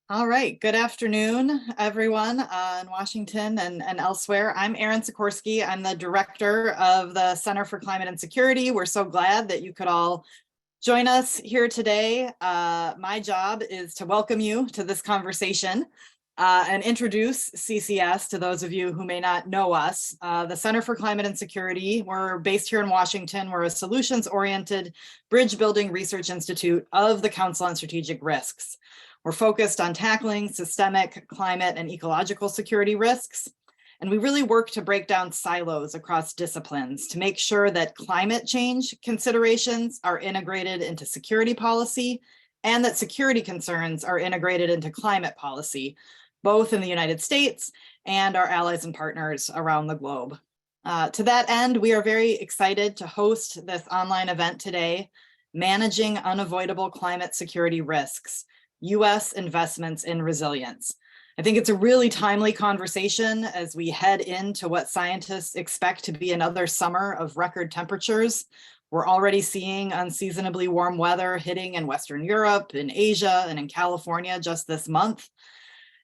All right, good afternoon, everyone in Washington and elsewhere. I'm Erin Sikorsky. I'm the director of the Center for Climate and Security. We're so glad that you could all join us here today. My job is to welcome you to this conversation and introduce CCS to those of you who may not know us. The Center for Climate and Security, we're based here in Washington. We're a solutions-oriented bridge-building research institute of the Council on Strategic Risks. We're focused on tackling systemic climate and ecological security risks. And we really work to break down silos across disciplines to make sure that climate change considerations are integrated into security policy and that security concerns are integrated into climate policy, both in the United States and our allies and partners around the globe. To that end, we are very excited to host this online event today, Managing Unavoidable Climate Security Risks, U.S. Investments in Resilience. I think it's a really timely conversation as we head into what scientists expect to be another summer of record temperatures. We're already seeing unseasonably warm weather hitting in Western Europe, in Asia, and in California just this month.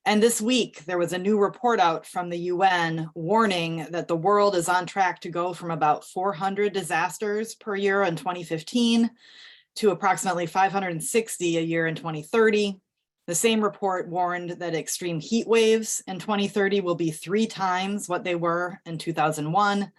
And this week, there was a new report out from the UN warning that the world is on track to go from about 400 disasters per year in 2015 to approximately 560 a year in 2030. The same report warned that extreme heat waves in 2030 will be 3 times what they were in 2001,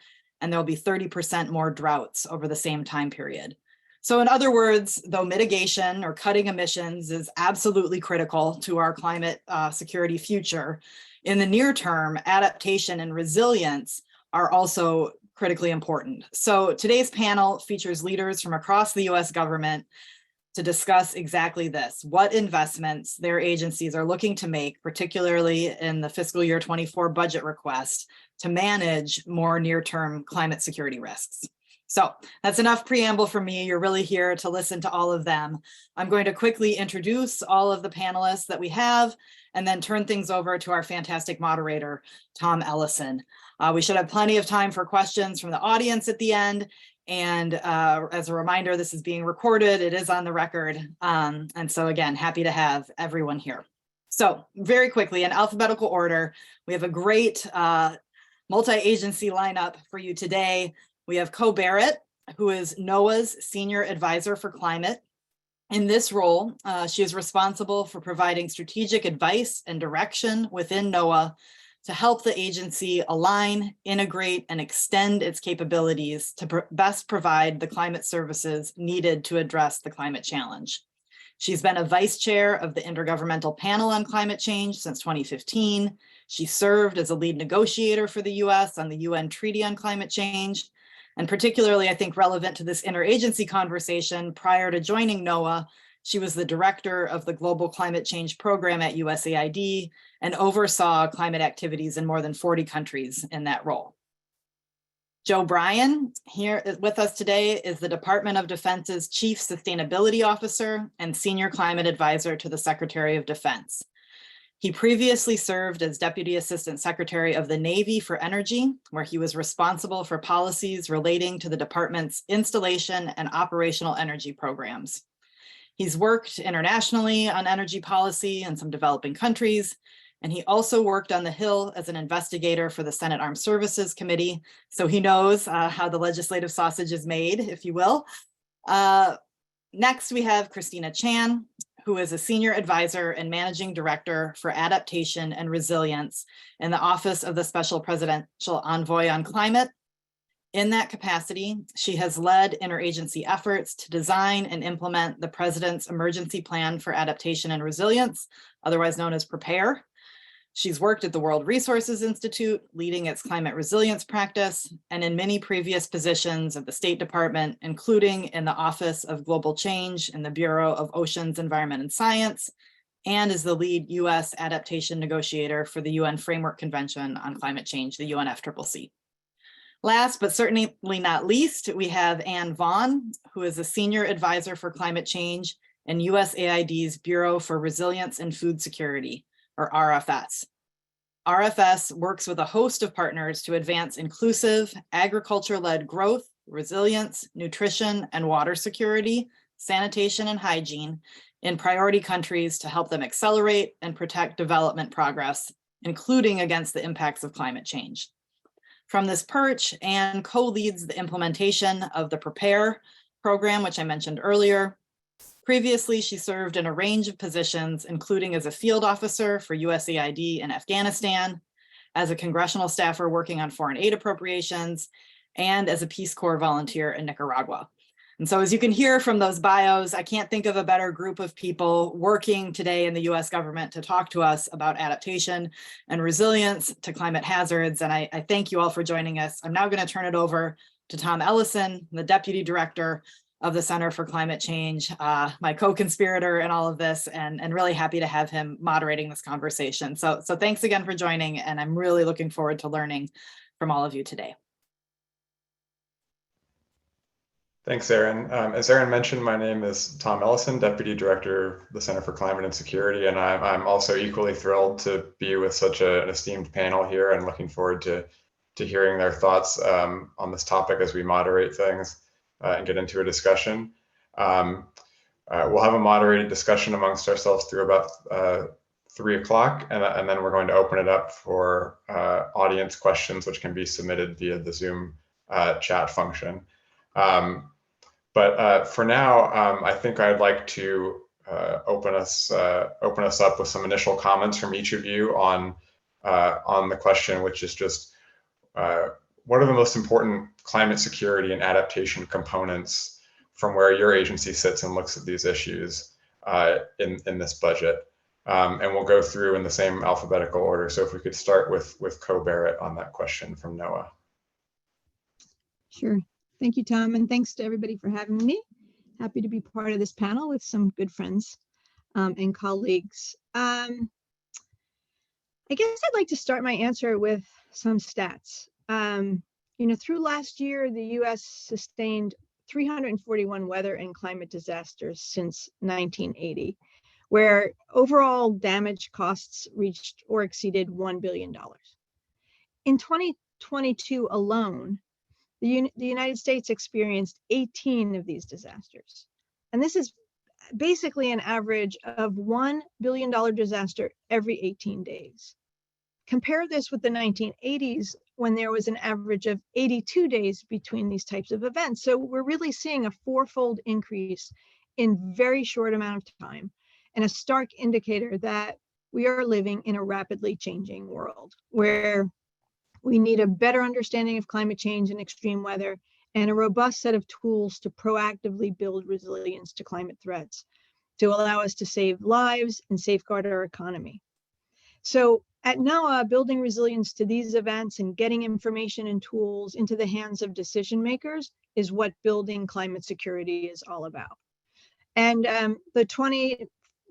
and there'll be 30% more droughts over the same time period. So in other words, though mitigation or cutting emissions is absolutely critical to our climate security future, in the near term, adaptation and resilience are also critically important. So today's panel features leaders from across the US government to discuss exactly this, what investments their agencies are looking to make, particularly in the fiscal year 24 budget request, to manage more near-term climate security risks. So that's enough preamble for me. You're really here to listen to all of them. I'm going to quickly introduce all of the panelists that we have and then turn things over to our fantastic moderator, Tom Ellison. We should have plenty of time for questions from the audience at the end. And as a reminder, this is being recorded. It is on the record. And so again, happy to have everyone here. So very quickly, in alphabetical order, we have a great multi-agency lineup for you today. We have Co Barrett, who is NOAA's Senior Advisor for Climate. In this role, she is responsible for providing strategic advice and direction within NOAA to help the agency align, integrate, and extend its capabilities to best provide the climate services needed to address the climate challenge. She's been a vice chair of the Intergovernmental Panel on Climate Change since 2015. She served as a lead negotiator for the US on the UN Treaty on Climate Change. And particularly, I think, relevant to this interagency conversation, prior to joining NOAA, she was the director of the Global Climate Change Program at USAID and oversaw climate activities in more than 40 countries in that role. Joe Bryan, here with us today, is the Department of Defense's Chief Sustainability Officer and Senior Climate Advisor to the Secretary of Defense. He previously served as Deputy Assistant Secretary of the Navy for Energy, where he was responsible for policies relating to the department's installation and operational energy programs. He's worked internationally on energy policy in some developing countries, and he also worked on the Hill as an investigator for the Senate Armed Services Committee, so he knows how the legislative sausage is made, if you will. Next, we have Christina Chan, who is a Senior Advisor and Managing Director for Adaptation and Resilience in the Office of the Special Presidential Envoy on Climate. In that capacity, she has led interagency efforts to design and implement the President's Emergency Plan for Adaptation and Resilience, otherwise known as PREPARE. She's worked at the World Resources Institute, leading its climate resilience practice, and in many previous positions at the State Department, including in the Office of Global Change in the Bureau of Oceans, Environment, and Science, and is the lead US adaptation negotiator for the UN Framework Convention on Climate Change, the UNFCCC. Last, but certainly not least, we have Anne Vaughn, who is a Senior Advisor for Climate Change in USAID's Bureau for Resilience and Food Security, or RFS. RFS works with a host of partners to advance inclusive, agriculture-led growth, resilience, nutrition, and water security, sanitation, and hygiene in priority countries to help them accelerate and protect development progress, including against the impacts of climate change. From this perch, Anne co-leads the implementation of the PREPARE program, which I mentioned earlier. Previously, she served in a range of positions, including as a field officer for USAID in Afghanistan, as a congressional staffer working on foreign aid appropriations, and as a Peace Corps volunteer in Nicaragua. And so as you can hear from those bios, I can't think of a better group of people working today in the US government to talk to us about adaptation and resilience to climate hazards. And I thank you all for joining us. I'm now going to turn it over to Tom Ellison, the Deputy Director of the Center for Climate Change, my co-conspirator in all of this, and really happy to have him moderating this conversation. So thanks again for joining, and I'm really looking forward to learning from all of you today. Thanks, Erin. As Erin mentioned, my name is Tom Ellison, Deputy Director of the Center for Climate and Security, and I'm also equally thrilled to be with such an esteemed panel here and looking forward to hearing their thoughts on this topic as we moderate things and get into a discussion. We'll have a moderated discussion amongst ourselves through about 3 o'clock, and then we're going to open it up for audience questions, which can be submitted via the Zoom chat function. But for now, I think I'd like to open us up with some initial comments from each of you on the question, which is just what are the most important climate security and adaptation components from where your agency sits and looks at these issues in this budget? And we'll go through in the same alphabetical order. So if we could start with Co Barrett on that question from NOAA. Sure. Thank you, Tom, and thanks to everybody for having me. Happy to be part of this panel with some good friends and colleagues. I guess I'd like to start my answer with some stats. Through last year, the U.S. sustained 341 weather and climate disasters since 1980, where overall damage costs reached or exceeded $1 billion. In 2022 alone, the United States experienced 18 of these disasters. And this is basically an average of $1 billion disaster every 18 days. Compare this with the 1980s, when there was an average of 82 days between these types of events. So we're really seeing a fourfold increase in very short amount of time, and a stark indicator that we are living in a rapidly changing world where we need a better understanding of climate change and extreme weather, and a robust set of tools to proactively build resilience to climate threats to allow us to save lives and safeguard our economy. So at NOAA, building resilience to these events and getting information and tools into the hands of decision makers is what building climate security is all about. And the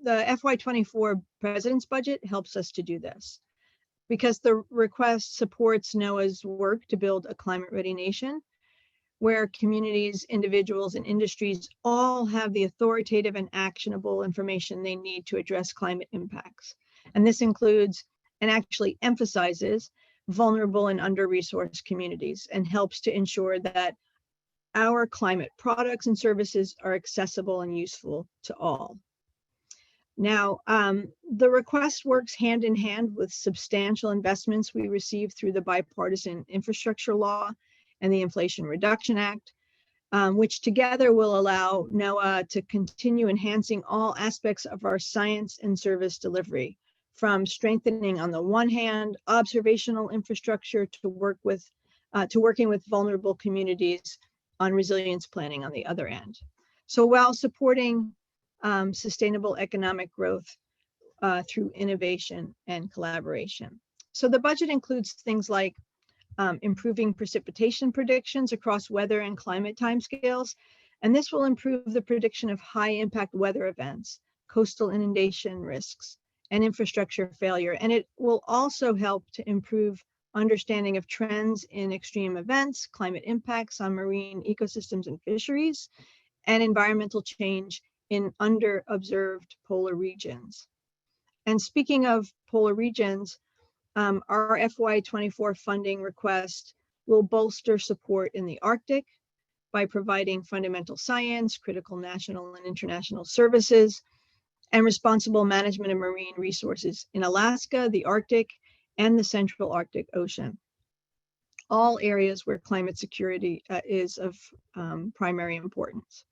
FY24 President's budget helps us to do this, because the request supports NOAA's work to build a climate-ready nation, where communities, individuals, and industries all have the authoritative and actionable information they need to address climate impacts. And this includes, and actually emphasizes, vulnerable and under-resourced communities, and helps to ensure that our climate products and services are accessible and useful to all. Now, the request works hand in hand with substantial investments we received through the Bipartisan Infrastructure Law and the Inflation Reduction Act, which together will allow NOAA to continue enhancing all aspects of our science and service delivery, from strengthening, on the one hand, observational infrastructure to working with vulnerable communities on resilience planning on the other end. So while supporting sustainable economic growth through innovation and collaboration. So the budget includes things like improving precipitation predictions across weather and climate timescales, and this will improve the prediction of high impact weather events, coastal inundation risks, and infrastructure failure. And it will also help to improve understanding of trends in extreme events, climate impacts on marine ecosystems and fisheries, and environmental change in under-observed polar regions. And speaking of polar regions, our FY24 funding request will bolster support in the Arctic, by providing fundamental science, critical national and international services, and responsible management of marine resources in Alaska, the Arctic, and the Central Arctic Ocean, all areas where climate security is of primary importance.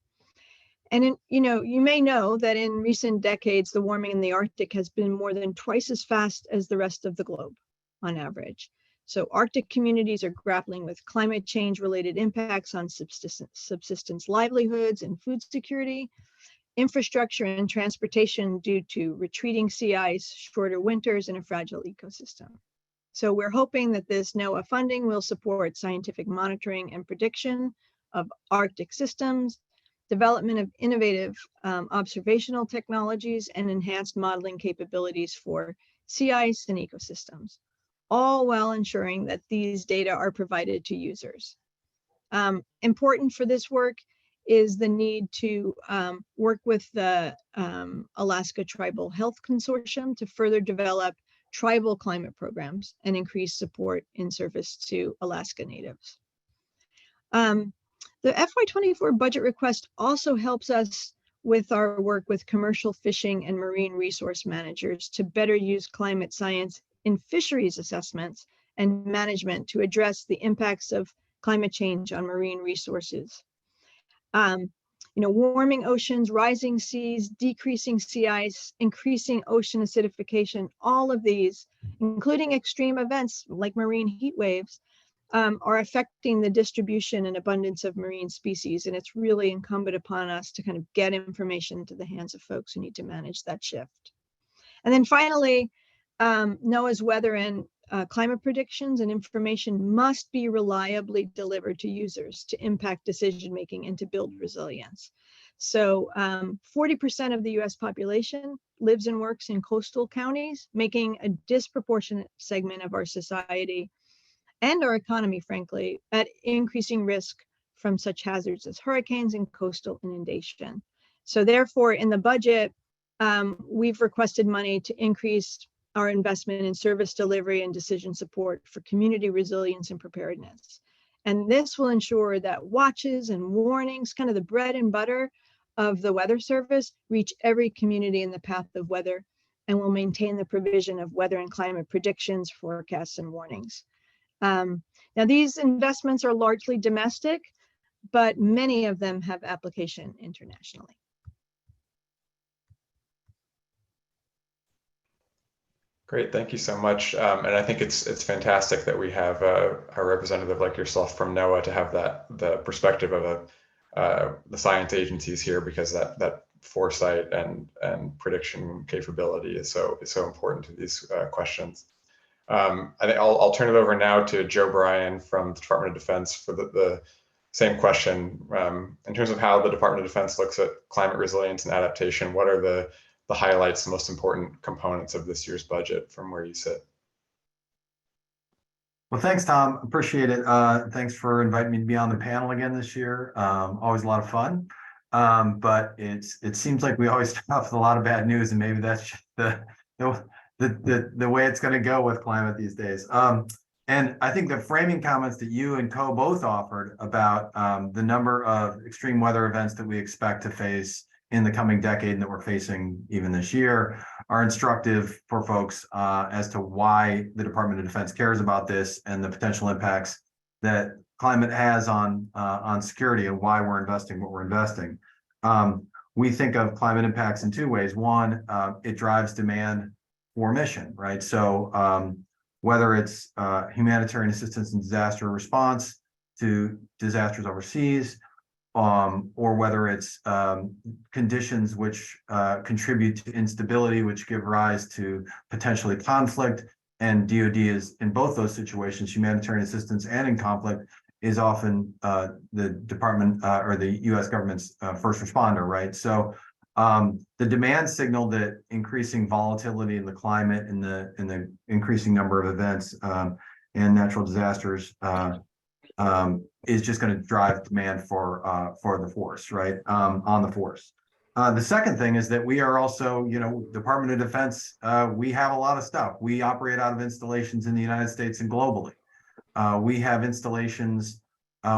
And you may know that in recent decades, the warming in the Arctic has been more than twice as fast as the rest of the globe on average. So Arctic communities are grappling with climate change related impacts on subsistence livelihoods and food security, infrastructure and transportation due to retreating sea ice, shorter winters, and a fragile ecosystem. So we're hoping that this NOAA funding will support scientific monitoring and prediction of Arctic systems, development of innovative observational technologies, and enhanced modeling capabilities for sea ice and ecosystems, all while ensuring that these data are provided to users. Important for this work is the need to work with the Alaska Tribal Health Consortium to further develop tribal climate programs and increase support in service to Alaska natives. The FY24 budget request also helps us with our work with commercial fishing and marine resource managers to better use climate science in fisheries assessments and management to address the impacts of climate change on marine resources. Warming oceans, rising seas, decreasing sea ice, increasing ocean acidification, all of these, including extreme events like marine heat waves, are affecting the distribution and abundance of marine species. And it's really incumbent upon us to kind of get information to the hands of folks who need to manage that shift. And then finally, NOAA's weather and climate predictions and information must be reliably delivered to users to impact decision-making and to build resilience. So 40% of the US population lives and works in coastal counties, making a disproportionate segment of our society and our economy, frankly, at increasing risk from such hazards as hurricanes and coastal inundation. So therefore, in the budget, we've requested money to increase our investment in service delivery and decision support for community resilience and preparedness. And this will ensure that watches and warnings, kind of the bread and butter of the Weather Service, reach every community in the path of weather, and will maintain the provision of weather and climate predictions, forecasts, and warnings. Now, these investments are largely domestic, but many of them have application internationally. Great, thank you so much. And I think it's fantastic that we have a representative like yourself from NOAA to have the perspective of the science agencies here, because that foresight and prediction capability is so important to these questions. I think I'll turn it over now to Joe Bryan from the Department of Defense for the same question. In terms of how the Department of Defense looks at climate resilience and adaptation, what are the highlights, the most important components of this year's budget from where you sit? Well, thanks, Tom. Appreciate it. Thanks for inviting me to be on the panel again this year. Always a lot of fun. But it seems like we always start off with a lot of bad news, and maybe that's just the way it's going to go with climate these days. And I think the framing comments that you and Co both offered about the number of extreme weather events that we expect to face in the coming decade and that we're facing even this year are instructive for folks as to why the Department of Defense cares about this and the potential impacts that climate has on security and why we're investing what we're investing. We think of climate impacts in two ways. One, it drives demand for mission, right? So whether it's humanitarian assistance and disaster response to disasters overseas, or whether it's conditions which contribute to instability, which give rise to potentially conflict. And DoD is, in both those situations, humanitarian assistance and in conflict, is often the department or the U.S. government's first responder, right? So the demand signal that increasing volatility in the climate and the increasing number of events and natural disasters is just going to drive demand for the force, right? On the force. The second thing is that we are also, Department of Defense, we have a lot of stuff. We operate out of installations in the United States and globally. We have installations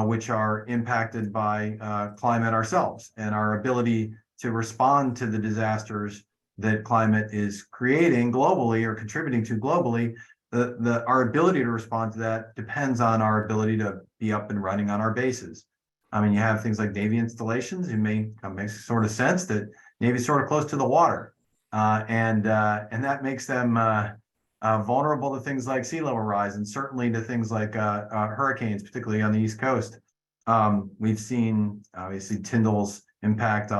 which are impacted by climate ourselves, and our ability to respond to the disasters that climate is creating globally or contributing to globally. Our ability to respond to that depends on our ability to be up and running on our bases. I mean, you have things like Navy installations. It makes sort of sense that Navy's sort of close to the water, and that makes them vulnerable to things like sea level rise, and certainly to things like hurricanes, particularly on the East Coast. We've seen obviously Tyndall's impact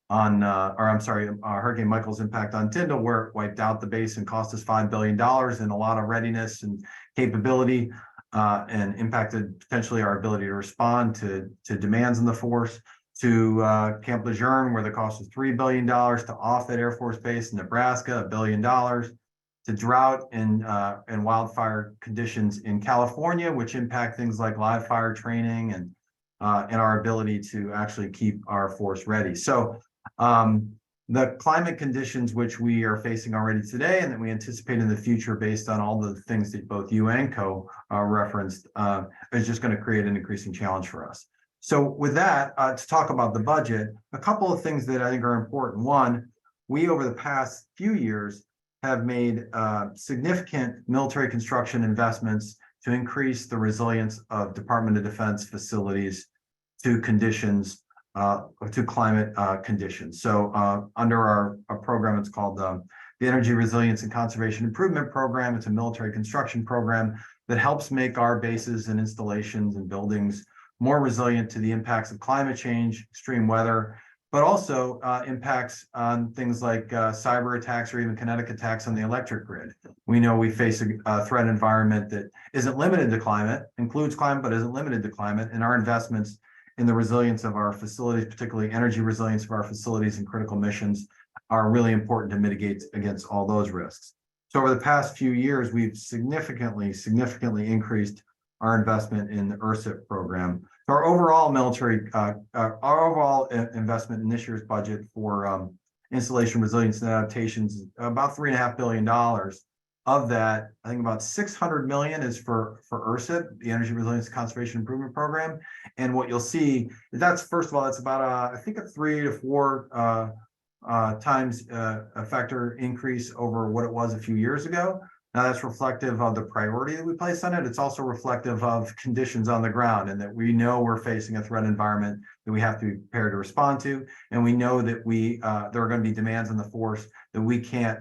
Hurricane Michael's impact on Tyndall, where it wiped out the base and cost us $5 billion and a lot of readiness and capability, and impacted potentially our ability to respond to demands in the force, to Camp Lejeune, where the cost was $3 billion, to Offutt Air Force Base in Nebraska, $1 billion, to drought and wildfire conditions in California, which impact things like live fire training and our ability to actually keep our force ready. So the climate conditions which we are facing already today and that we anticipate in the future, based on all the things that both you and Co referenced, is just going to create an increasing challenge for us. So with that, to talk about the budget, a couple of things that I think are important. One, we over the past few years have made significant military construction investments to increase the resilience of Department of Defense facilities to conditions, to climate conditions. So under our program, it's called the Energy Resilience and Conservation Improvement Program. It's a military construction program that helps make our bases and installations and buildings more resilient to the impacts of climate change, extreme weather, but also impacts on things like cyber attacks or even kinetic attacks on the electric grid. We know we face a threat environment that isn't limited to climate, includes climate, but isn't limited to climate, and our investments in the resilience of our facilities, particularly energy resilience of our facilities and critical missions, are really important to mitigate against all those risks. So over the past few years, we've significantly increased our investment in the URSIP program. So our overall investment in this year's budget for installation, resilience, and adaptations is about $3.5 billion. Of that, I think about $600 million is for URSIP, the Energy Resilience and Conservation Improvement Program. And what you'll see is that's, first of all, that's about I think a 3 to 4 times a factor increase over what it was a few years ago. Now that's reflective of the priority that we place on it. It's also reflective of conditions on the ground, and that we know we're facing a threat environment that we have to be prepared to respond to. And we know that there are going to be demands on the force that we can't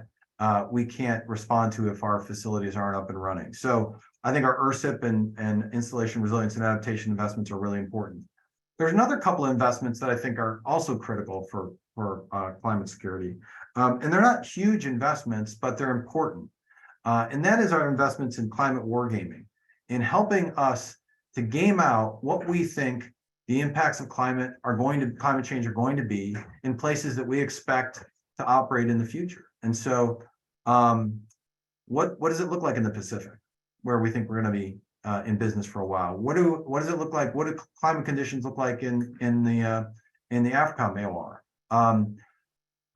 respond to if our facilities aren't up and running. So I think our URSIP and installation resilience and adaptation investments are really important. There's another couple of investments that I think are also critical for climate security. And they're not huge investments, but they're important. And that is our investments in climate wargaming, in helping us to game out what we think the impacts of climate change are going to be in places that we expect to operate in the future. And so what does it look like in the Pacific, where we think we're going to be in business for a while? What does it look like? What do climate conditions look like in the AFRICOM AOR?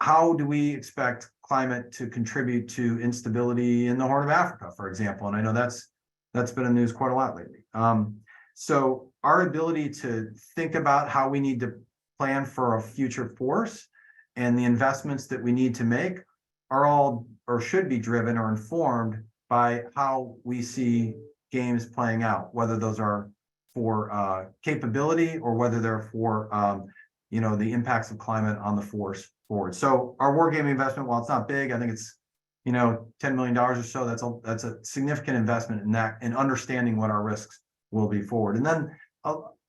How do we expect climate to contribute to instability in the Horn of Africa, for example? And I know that's been in the news quite a lot lately. So our ability to think about how we need to plan for a future force and the investments that we need to make are all, or should be driven or informed by how we see games playing out, whether those are for capability or whether they're for the impacts of climate on the force forward. So our wargaming investment, while it's not big, I think it's $10 million or so. That's a significant investment in that, and understanding what our risks will be forward. And then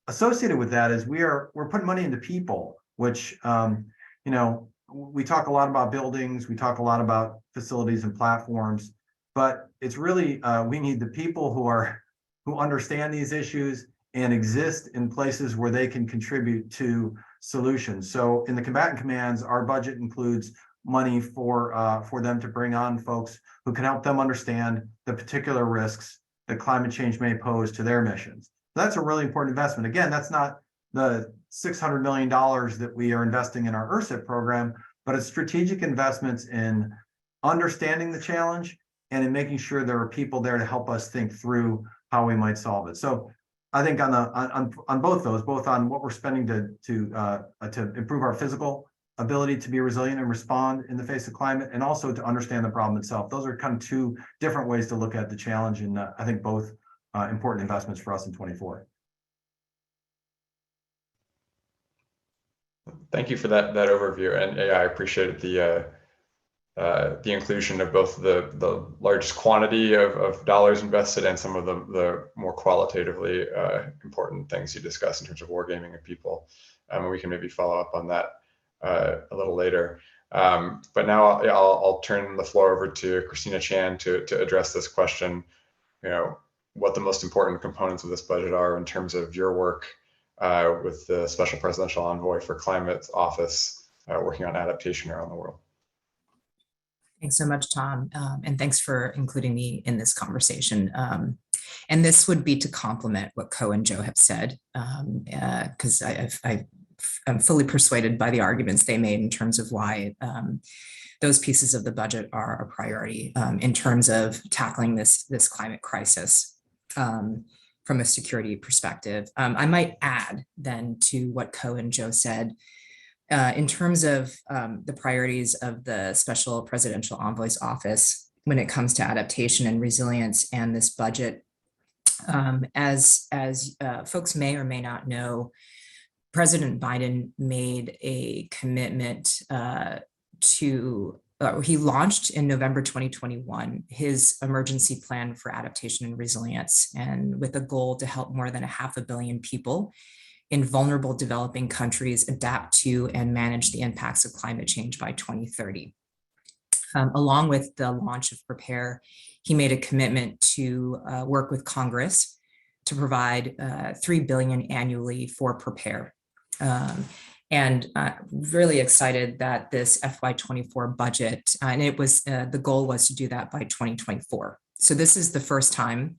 associated with that is we're putting money into people, which we talk a lot about buildings, we talk a lot about facilities and platforms, but it's really we need the people who understand these issues and exist in places where they can contribute to solutions. So in the combatant commands, our budget includes money for them to bring on folks who can help them understand the particular risks that climate change may pose to their missions. That's a really important investment. Again, that's not the $600 million that we are investing in our URSIP program, but it's strategic investments in understanding the challenge and in making sure there are people there to help us think through how we might solve it. So I think on both those, both on what we're spending to improve our physical ability to be resilient and respond in the face of climate, and also to understand the problem itself. Those are kind of two different ways to look at the challenge, and I think both important investments for us in 24. Thank you for that overview, and yeah, I appreciated the inclusion of both the largest quantity of dollars invested and some of the more qualitatively important things you discussed in terms of wargaming of people. We can maybe follow up on that a little later. But now I'll turn the floor over to Christina Chan to address this question. What the most important components of this budget are in terms of your work with the Special Presidential Envoy for Climate Office working on adaptation around the world. Thanks so much, Tom, and thanks for including me in this conversation. And this would be to complement what Co and Joe have said, because I'm fully persuaded by the arguments they made in terms of why those pieces of the budget are a priority in terms of tackling this climate crisis from a security perspective. I might add then to what Co and Joe said, in terms of the priorities of the Special Presidential Envoy's office when it comes to adaptation and resilience and this budget. As folks may or may not know, President Biden made a commitment he launched in November 2021 his emergency plan for adaptation and resilience, and with a goal to help more than 500 million people in vulnerable developing countries adapt to and manage the impacts of climate change by 2030. Along with the launch of Prepare, he made a commitment to work with Congress to provide $3 billion annually for Prepare. And really excited that this FY24 budget, and it was the goal was to do that by 2024. So this is the first time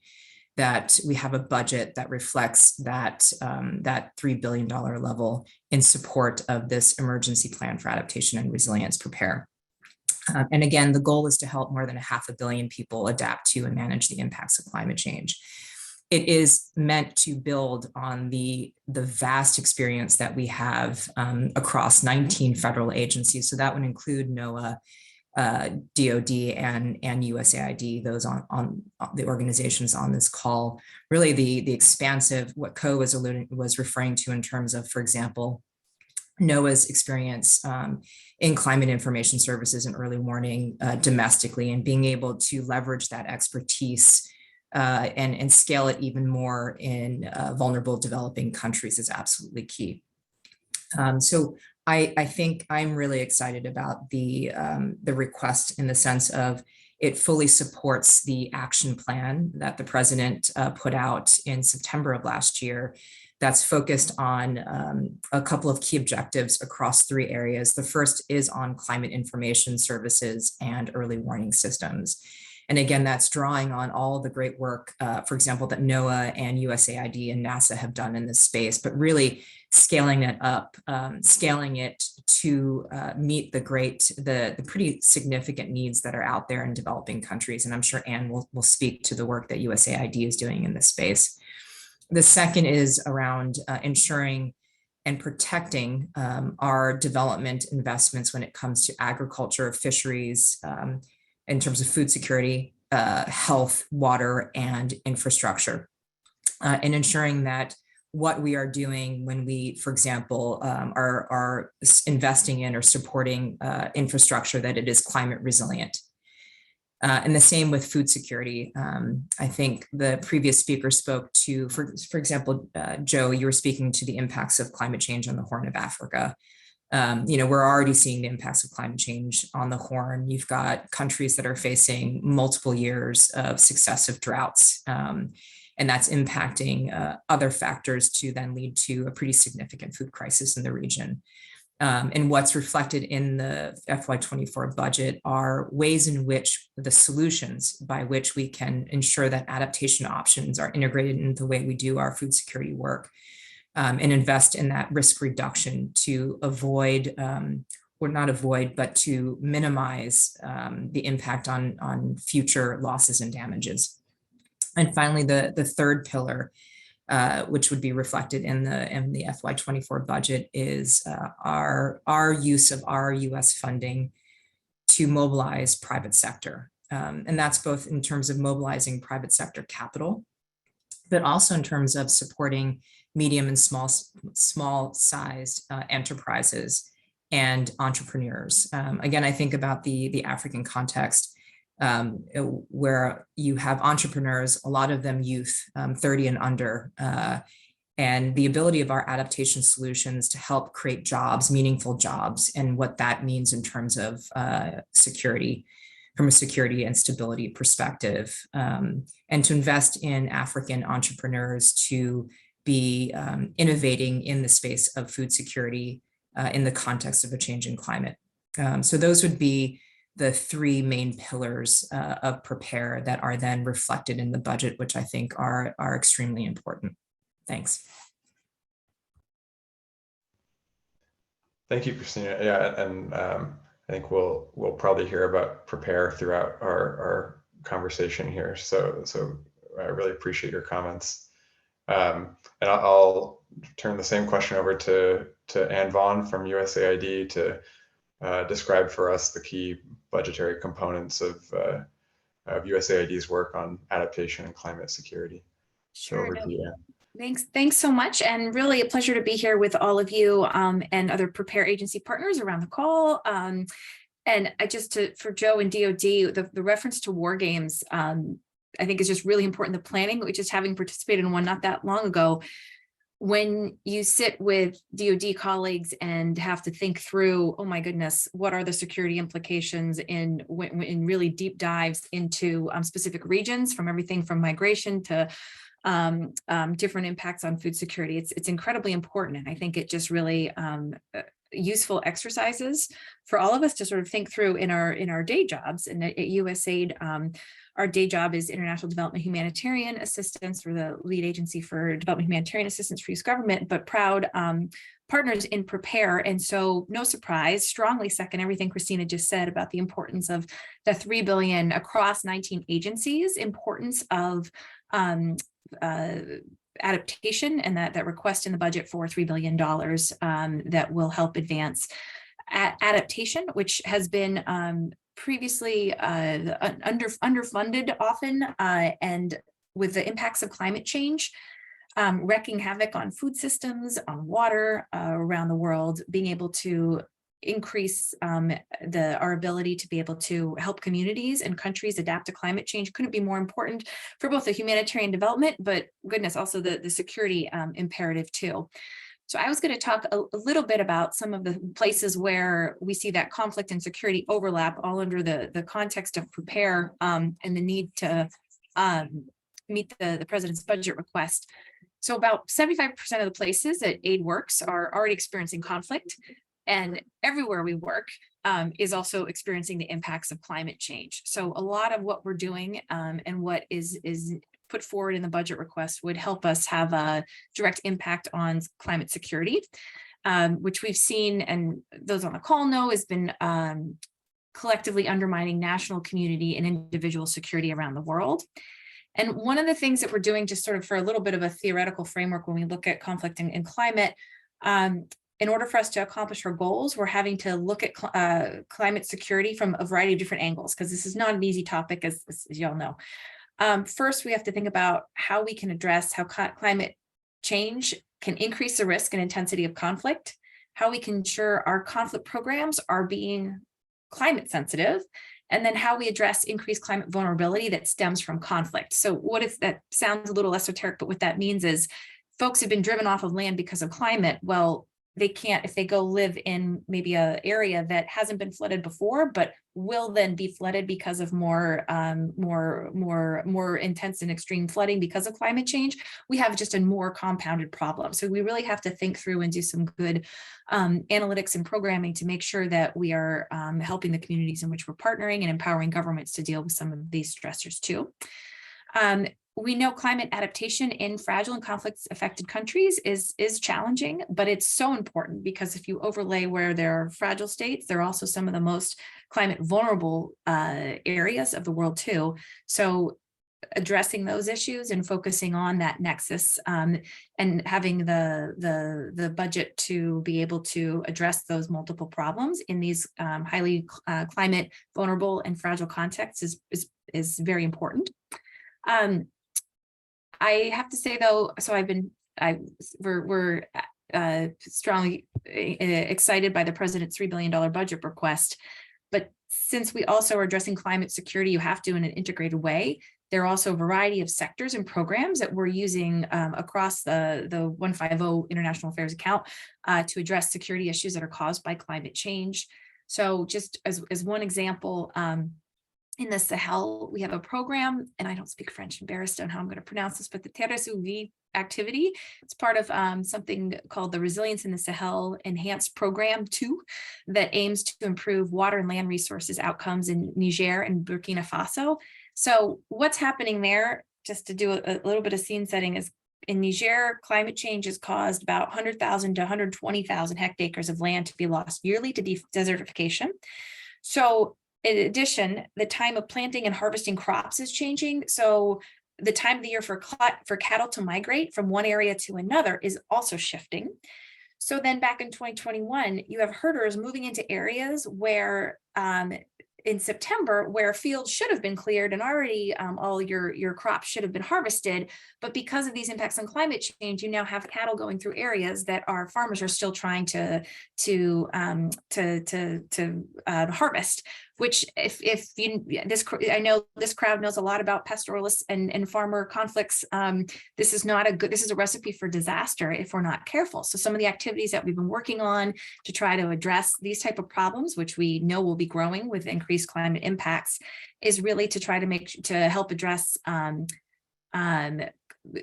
that we have a budget that reflects that $3 billion level in support of this emergency plan for adaptation and resilience, Prepare. And again, the goal is to help more than 500 million people adapt to and manage the impacts of climate change. It is meant to build on the vast experience that we have across 19 federal agencies. So that would include NOAA, DOD and USAID, those on the organizations on this call. Really the expansive, what Co was referring to in terms of, for example, NOAA's experience in climate information services and early warning domestically, and being able to leverage that expertise and scale it even more in vulnerable developing countries is absolutely key. So I think I'm really excited about the request in the sense of it fully supports the action plan that the president put out in September of last year that's focused on a couple of key objectives across 3 areas. The first is on climate information services and early warning systems. And again, that's drawing on all the great work, for example, that NOAA and USAID and NASA have done in this space, but really scaling it up, scaling it to meet the pretty significant needs that are out there in developing countries. And I'm sure Anne will speak to the work that USAID is doing in this space. The second is around ensuring and protecting our development investments when it comes to agriculture, fisheries, in terms of food security, health, water, and infrastructure, and ensuring that what we are doing when we, for example, are investing in or supporting infrastructure, that it is climate resilient. And the same with food security. I think the previous speaker spoke to, for example, Joe, you were speaking to the impacts of climate change on the Horn of Africa. We're already seeing the impacts of climate change on the Horn. You've got countries that are facing multiple years of successive droughts, and that's impacting other factors to then lead to a pretty significant food crisis in the region. And what's reflected in the FY24 budget are ways in which the solutions by which we can ensure that adaptation options are integrated into the way we do our food security work. And invest in that risk reduction to avoid, or not avoid, but to minimize the impact on future losses and damages. And finally, the third pillar which would be reflected in the FY24 budget, is our use of our US funding to mobilize private sector. And that's both in terms of mobilizing private sector capital, but also in terms of supporting medium and small sized enterprises and entrepreneurs. Again, I think about the African context, where you have entrepreneurs, a lot of them youth, 30 and under, and the ability of our adaptation solutions to help create jobs, meaningful jobs, and what that means in terms of security, from a security and stability perspective, and to invest in African entrepreneurs to be innovating in the space of food security in the context of a changing climate. So those would be the three main pillars of prepare that are then reflected in the budget, which I think are extremely important. Thanks. Thank you, Christina. Yeah, and I think we'll probably hear about prepare throughout our conversation here. So I really appreciate your comments. And I'll turn the same question over to Ann Vaughn from USAID to describe for us the key budgetary components of USAID's work on adaptation and climate security. Sure. Thanks so much, and really a pleasure to be here with all of you and other prepare agency partners around the call. And I for Joe and DoD, the reference to war games, I think is just really important. The planning, which is having participated in one not that long ago, when you sit with DoD colleagues and have to think through, oh my goodness, what are the security implications in really deep dives into specific regions, from everything from migration to different impacts on food security. It's incredibly important. And I think it just really useful exercises for all of us to sort of think through in our day jobs. And at USAID, our day job is International Development Humanitarian Assistance. We're the lead agency for development humanitarian assistance for U.S. government, but proud partners in prepare. And so no surprise, strongly second everything Christina just said about the importance of the $3 billion across 19 agencies, importance of adaptation, and that request in the budget for $3 billion that will help advance adaptation, which has been previously underfunded often, and with the impacts of climate change wreaking havoc on food systems, on water around the world, being able to increase our ability to be able to help communities and countries adapt to climate change couldn't be more important for both the humanitarian development, but goodness, also the security imperative too. So I was going to talk a little bit about some of the places where we see that conflict and security overlap, all under the context of prepare and the need to meet the president's budget request. So about 75% of the places that aid works are already experiencing conflict, and everywhere we work is also experiencing the impacts of climate change. So a lot of what we're doing and what is put forward in the budget request would help us have a direct impact on climate security, which we've seen, and those on the call know, has been collectively undermining national, community, and individual security around the world. And one of the things that we're doing, just sort of for a little bit of a theoretical framework when we look at conflict and climate, in order for us to accomplish our goals, we're having to look at climate security from a variety of different angles, because this is not an easy topic, as you all know. First, we have to think about how we can address how climate change can increase the risk and intensity of conflict, how we can ensure our conflict programs are being climate sensitive, and then how we address increased climate vulnerability that stems from conflict. So what if that sounds a little esoteric, but what that means is folks have been driven off of land because of climate. Well, they can't, if they go live in maybe an area that hasn't been flooded before, but will then be flooded because of more intense and extreme flooding because of climate change, we have just a more compounded problem. So we really have to think through and do some good analytics and programming to make sure that we are helping the communities in which we're partnering and empowering governments to deal with some of these stressors too. We know climate adaptation in fragile and conflict-affected countries is challenging, but it's so important, because if you overlay where there are fragile states, there are also some of the most climate vulnerable areas of the world too. So addressing those issues and focusing on that nexus, and having the budget to be able to address those multiple problems in these highly climate vulnerable and fragile contexts is very important. I have to say though, so we're strongly excited by the president's $3 billion budget request, but since we also are addressing climate security, you have to in an integrated way. There are also a variety of sectors and programs that we're using across the 150 International Affairs account to address security issues that are caused by climate change. So just as one example, in the Sahel, we have a program, and I don't speak French, embarrassed on how I'm going to pronounce this, but the Terre sous vie activity. It's part of something called the Resilience in the Sahel Enhanced Program 2 that aims to improve water and land resources outcomes in Niger and Burkina Faso. So what's happening there, just to do a little bit of scene setting, is in Niger, climate change has caused about 100,000 to 120,000 hectares of land to be lost yearly to desertification. So in addition, the time of planting and harvesting crops is changing. So the time of the year for cattle to migrate from one area to another is also shifting. So then back in 2021, you have herders moving into areas where in September, where fields should have been cleared and already all your crops should have been harvested, but because of these impacts on climate change, you now have cattle going through areas that our farmers are still trying to harvest. Which, I know this crowd knows a lot about pastoralists and farmer conflicts. This is a recipe for disaster if we're not careful. So some of the activities that we've been working on to try to address these type of problems, which we know will be growing with increased climate impacts, is really to try to help address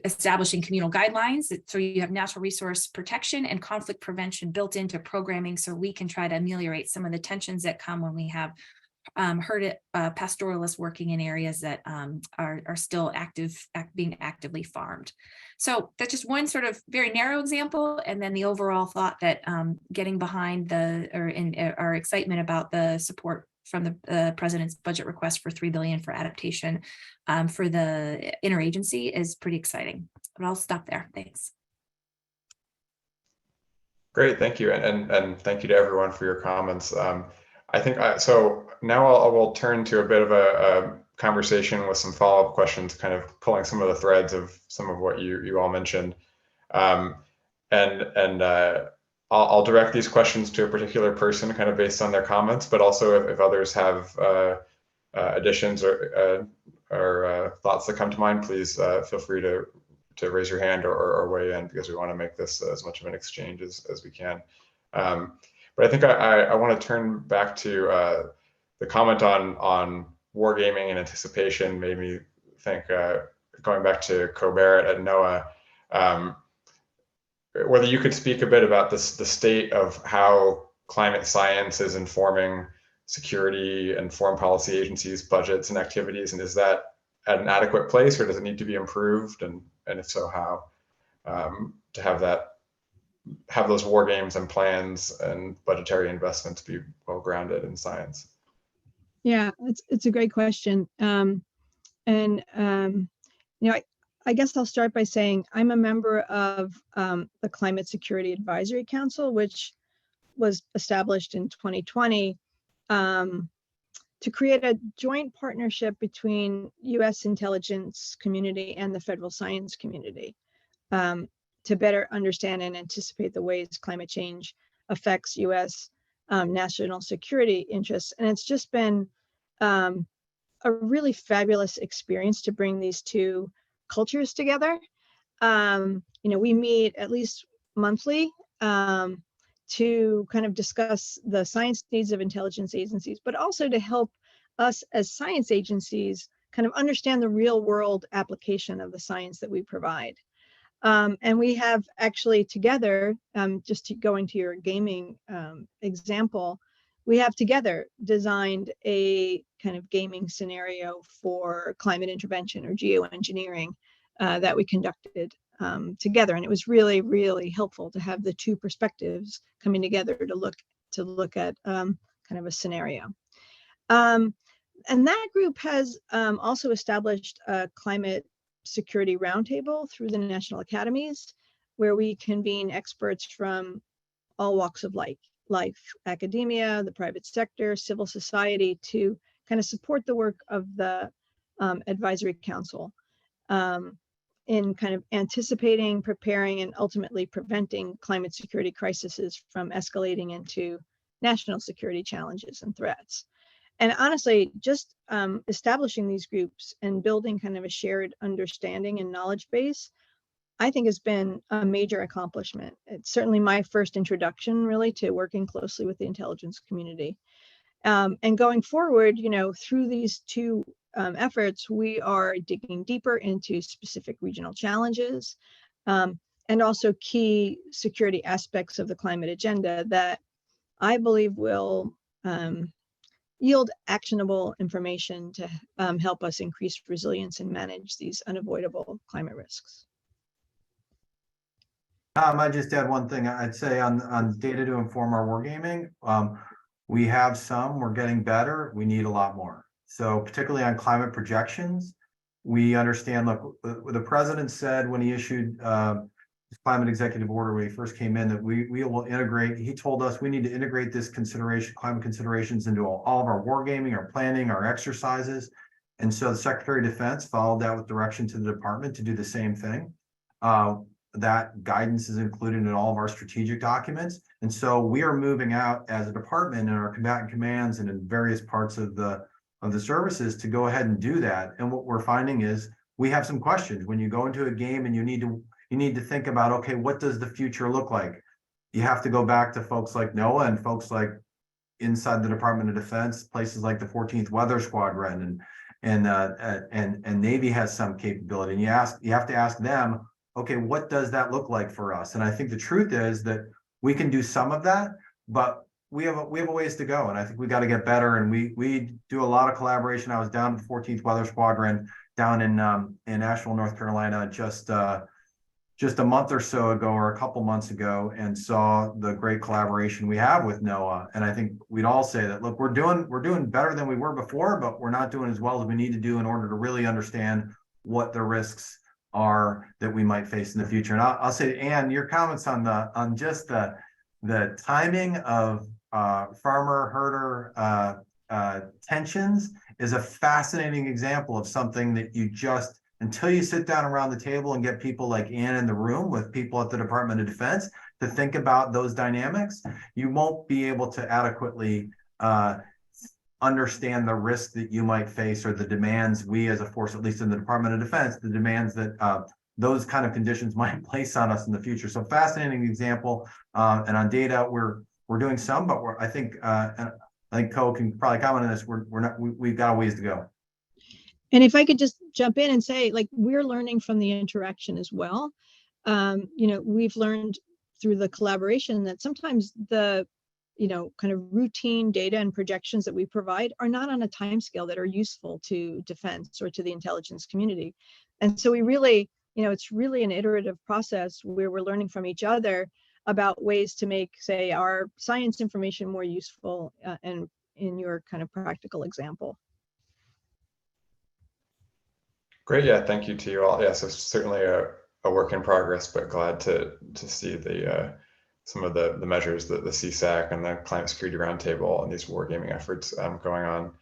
establishing communal guidelines. So you have natural resource protection and conflict prevention built into programming, so we can try to ameliorate some of the tensions that come when we have pastoralists working in areas that are still being actively farmed. So that's just one sort of very narrow example, and then the overall thought that getting behind our excitement about the support from the president's budget request for $3 billion for adaptation for the interagency is pretty exciting. But I'll stop there. Thanks. Great, thank you, and thank you to everyone for your comments. I think so. Now I will turn to a bit of a conversation with some follow-up questions, kind of pulling some of the threads of some of what you all mentioned, I'll direct these questions to a particular person, kind of based on their comments, but also if others have additions or thoughts that come to mind, please feel free to raise your hand or weigh in, because we want to make this as much of an exchange as we can. But I think I want to turn back to the comment on wargaming and anticipation. Made me think, going back to Colbert at NOAA, whether you could speak a bit about the state of how climate science is informing security and foreign policy agencies' budgets and activities, and is that at an adequate place, or does it need to be improved? And if so, how? To have those war games and plans and budgetary investments be well grounded in science. Yeah, it's a great question. I guess I'll start by saying I'm a member of the Climate Security Advisory Council, which was established in 2020 to create a joint partnership between U.S. intelligence community and the federal science community to better understand and anticipate the ways climate change affects U.S. National security interests. And it's just been a really fabulous experience to bring these two cultures together. We meet at least monthly to kind of discuss the science needs of intelligence agencies, but also to help us as science agencies kind of understand the real world application of the science that we provide. And we have actually together, just to go into your gaming example, we have together designed a kind of gaming scenario for climate intervention or geoengineering that we conducted together. And it was really, really helpful to have the two perspectives coming together to look at kind of a scenario. And that group has also established a climate security roundtable through the national academies, where we convene experts from all walks of life, academia, the private sector, civil society, to kind of support the work of the advisory council in kind of anticipating, preparing, and ultimately preventing climate security crises from escalating into national security challenges and threats. And honestly, just establishing these groups and building kind of a shared understanding and knowledge base, I think has been a major accomplishment. It's certainly my first introduction really to working closely with the intelligence community. And going forward, you know, through these two efforts, we are digging deeper into specific regional challenges and also key security aspects of the climate agenda that I believe will yield actionable information to help us increase resilience and manage these unavoidable climate risks. I just add one thing. I'd say on data to inform our wargaming, we have some, we're getting better. We need a lot more. So particularly on climate projections, we understand, look, the president said when he issued his climate executive order when he first came in, that we will integrate, he told us we need to integrate this consideration, climate considerations into all of our wargaming, our planning, our exercises. And so the Secretary of Defense followed that with direction to the department to do the same thing. That guidance is included in all of our strategic documents. And so we are moving out as a department in our combatant commands and in various parts of the services to go ahead and do that. And what we're finding is we have some questions. When you go into a game and you need to think about, okay, what does the future look like? You have to go back to folks like NOAA and folks like inside the Department of Defense, places like the 14th Weather Squadron and Navy has some capability. And you have to ask them, okay, what does that look like for us? And I think the truth is that we can do some of that, but we have a ways to go. And I think we got to get better. And we do a lot of collaboration. I was down at the 14th Weather Squadron down in Asheville, North Carolina, just a month or so ago, or a couple months ago, and saw the great collaboration we have with NOAA. And I think we'd all say that, look, we're doing better than we were before, but we're not doing as well as we need to do in order to really understand what the risks are that we might face in the future. And I'll say, Anne, your comments on just the timing of farmer herder tensions is a fascinating example of something that you just, until you sit down around the table and get people like Anne in the room with people at the Department of Defense to think about those dynamics, you won't be able to adequately understand the risk that you might face or the demands we as a force, at least in the Department of Defense, the demands that those kind of conditions might place on us in the future. So fascinating example. And on data, we're doing some, but I think Co can probably comment on this. We've got a ways to go. And if I could just jump in and say, like, we're learning from the interaction as well. We've learned through the collaboration that sometimes the kind of routine data and projections that we provide are not on a timescale that are useful to defense or to the intelligence community. And so we really, it's really an iterative process where we're learning from each other about ways to make, say, our science information more useful and in your kind of practical example. Great, yeah, thank you to you all. Yeah, so certainly a work in progress, but glad to see the some of the measures that the CSAC and the Climate Security Roundtable and these wargaming efforts going on.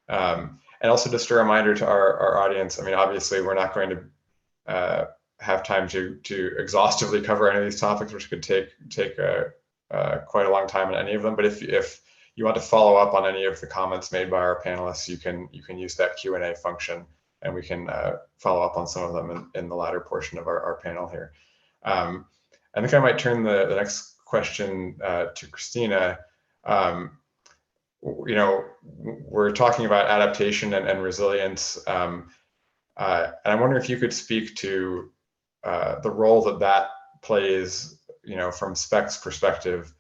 And also just a reminder to our audience, I mean, obviously we're not going to have time to exhaustively cover any of these topics, which could take quite a long time on any of them. But if you want to follow up on any of the comments made by our panelists, you can use that Q&A function, and we can follow up on some of them in the latter portion of our panel here. I think I might turn the next question to Christina. We're talking about adaptation and resilience, and I wonder if you could speak to the role that plays, from SPEC's perspective.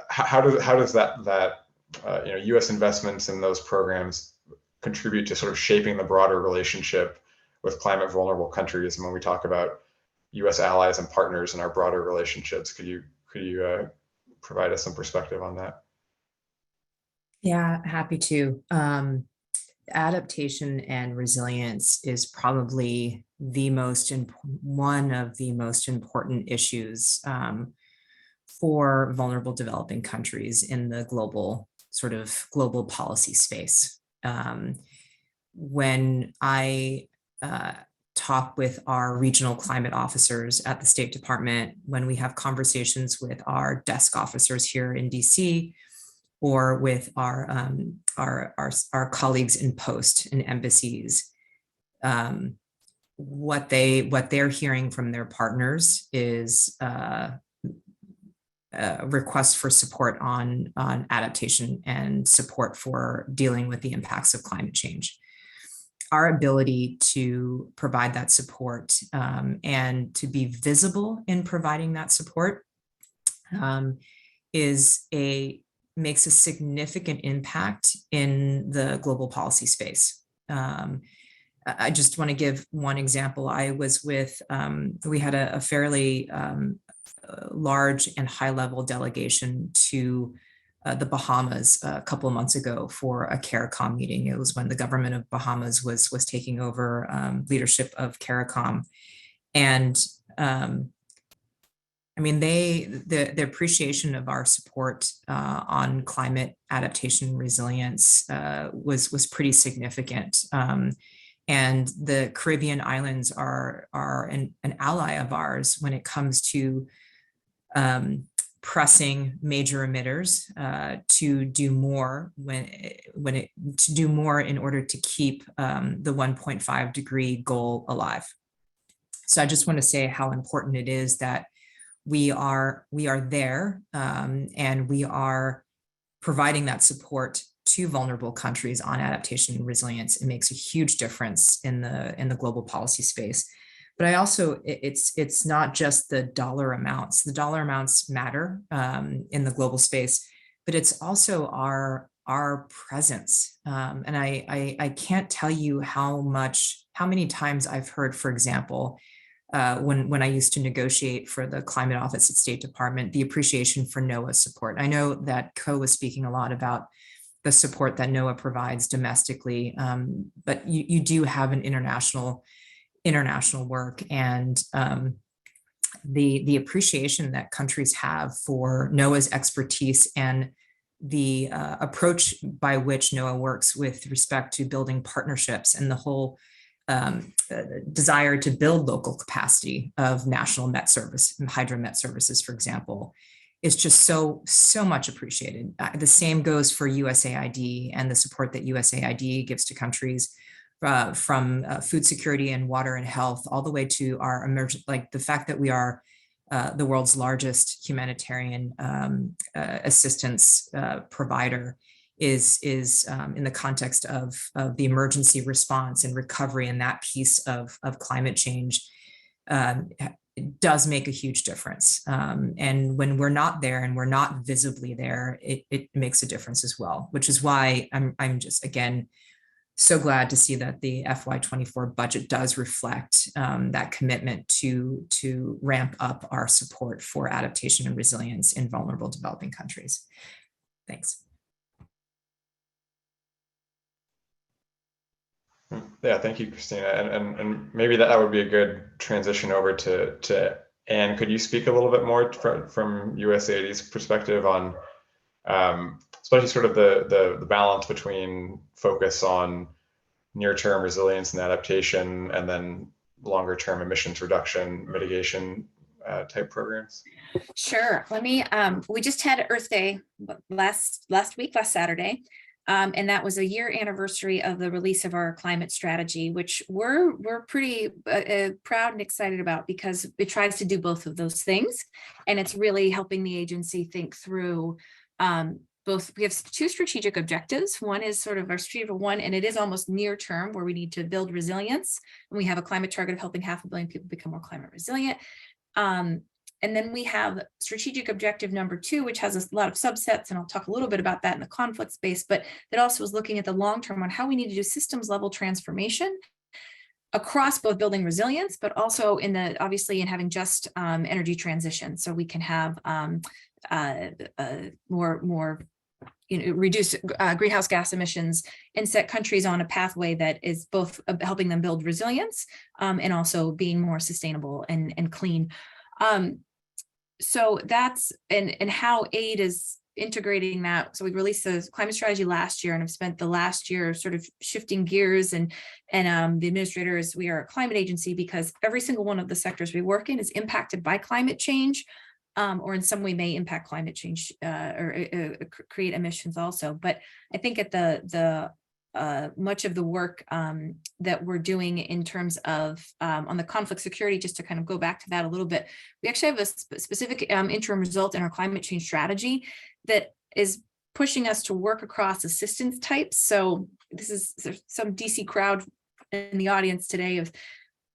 How does that U.S. investments in those programs contribute to sort of shaping the broader relationship with climate vulnerable countries? And when we talk about U.S. allies and partners in our broader relationships, could you provide us some perspective on that? Yeah, happy to. adaptation and resilience is probably one of the most important issues for vulnerable developing countries in the global policy space. When I talk with our regional climate officers at the State Department, when we have conversations with our desk officers here in DC, or with our colleagues in post and embassies, what they're hearing from their partners is requests for support on adaptation and support for dealing with the impacts of climate change. Our ability to provide that support and to be visible in providing that support makes a significant impact in the global policy space. I just want to give one example. I was with, we had a fairly large and high-level delegation to the Bahamas a couple of months ago for a CARICOM meeting. It was when the government of Bahamas was taking over leadership of CARICOM. And I mean, the appreciation of our support on climate adaptation and resilience was pretty significant. And the Caribbean islands are an ally of ours when it comes to pressing major emitters to do more to do more in order to keep the 1.5 degree goal alive. So I just want to say how important it is that we are there and we are providing that support to vulnerable countries on adaptation and resilience. It makes a huge difference in the global policy space. But I also, it's not just the dollar amounts. The dollar amounts matter in the global space, but it's also our presence. And I can't tell you how many times I've heard, for example, when I used to negotiate for the climate office at State Department, the appreciation for NOAA's support. I know that Co was speaking a lot about the support that NOAA provides domestically, but you do have an international work, and the appreciation that countries have for NOAA's expertise and the approach by which NOAA works with respect to building partnerships and the whole desire to build local capacity of national Met Service and hydro Met Services, for example, is just so much appreciated. The same goes for USAID and the support that USAID gives to countries from food security and water and health, all the way to our emergent, like the fact that we are the world's largest humanitarian assistance provider is in the context of the emergency response and recovery, and that piece of climate change does make a huge difference. And when we're not there and we're not visibly there, it makes a difference as well, which is why I'm just, again, so glad to see that the FY24 budget does reflect that commitment to ramp up our support for adaptation and resilience in vulnerable developing countries. Thanks. Yeah, thank you, Christina. And maybe that would be a good transition over to Anne. Could you speak a little bit more from USAID's perspective on especially sort of the balance between focus on near-term resilience and adaptation and then longer-term emissions reduction mitigation type programs? Sure. Let me, we just had Earth Day last Saturday. And that was a year anniversary of the release of our climate strategy, which we're pretty proud and excited about, because it tries to do both of those things. And it's really helping the agency think through both. We have two strategic objectives. One is sort of our strategic one, and it is almost near term, where we need to build resilience. And we have a climate target of helping 500 million people become more climate resilient. And then we have strategic objective number 2, which has a lot of subsets, and I'll talk a little bit about that in the conflict space, but it also is looking at the long term on how we need to do systems level transformation across both building resilience, but also obviously in having just energy transition, so we can have more reduce greenhouse gas emissions and set countries on a pathway that is both helping them build resilience and also being more sustainable and clean. So that's and how aid is integrating that. So we released the climate strategy last year, and I've spent the last year sort of shifting gears and the administrators, we are a climate agency because every single one of the sectors we work in is impacted by climate change, or in some way may impact climate change or create emissions also. But I think at the much of the work that we're doing in terms of on the conflict security, just to kind of go back to that a little bit, we actually have a specific interim result in our climate change strategy that is pushing us to work across assistance types. So there's some DC crowd in the audience today of,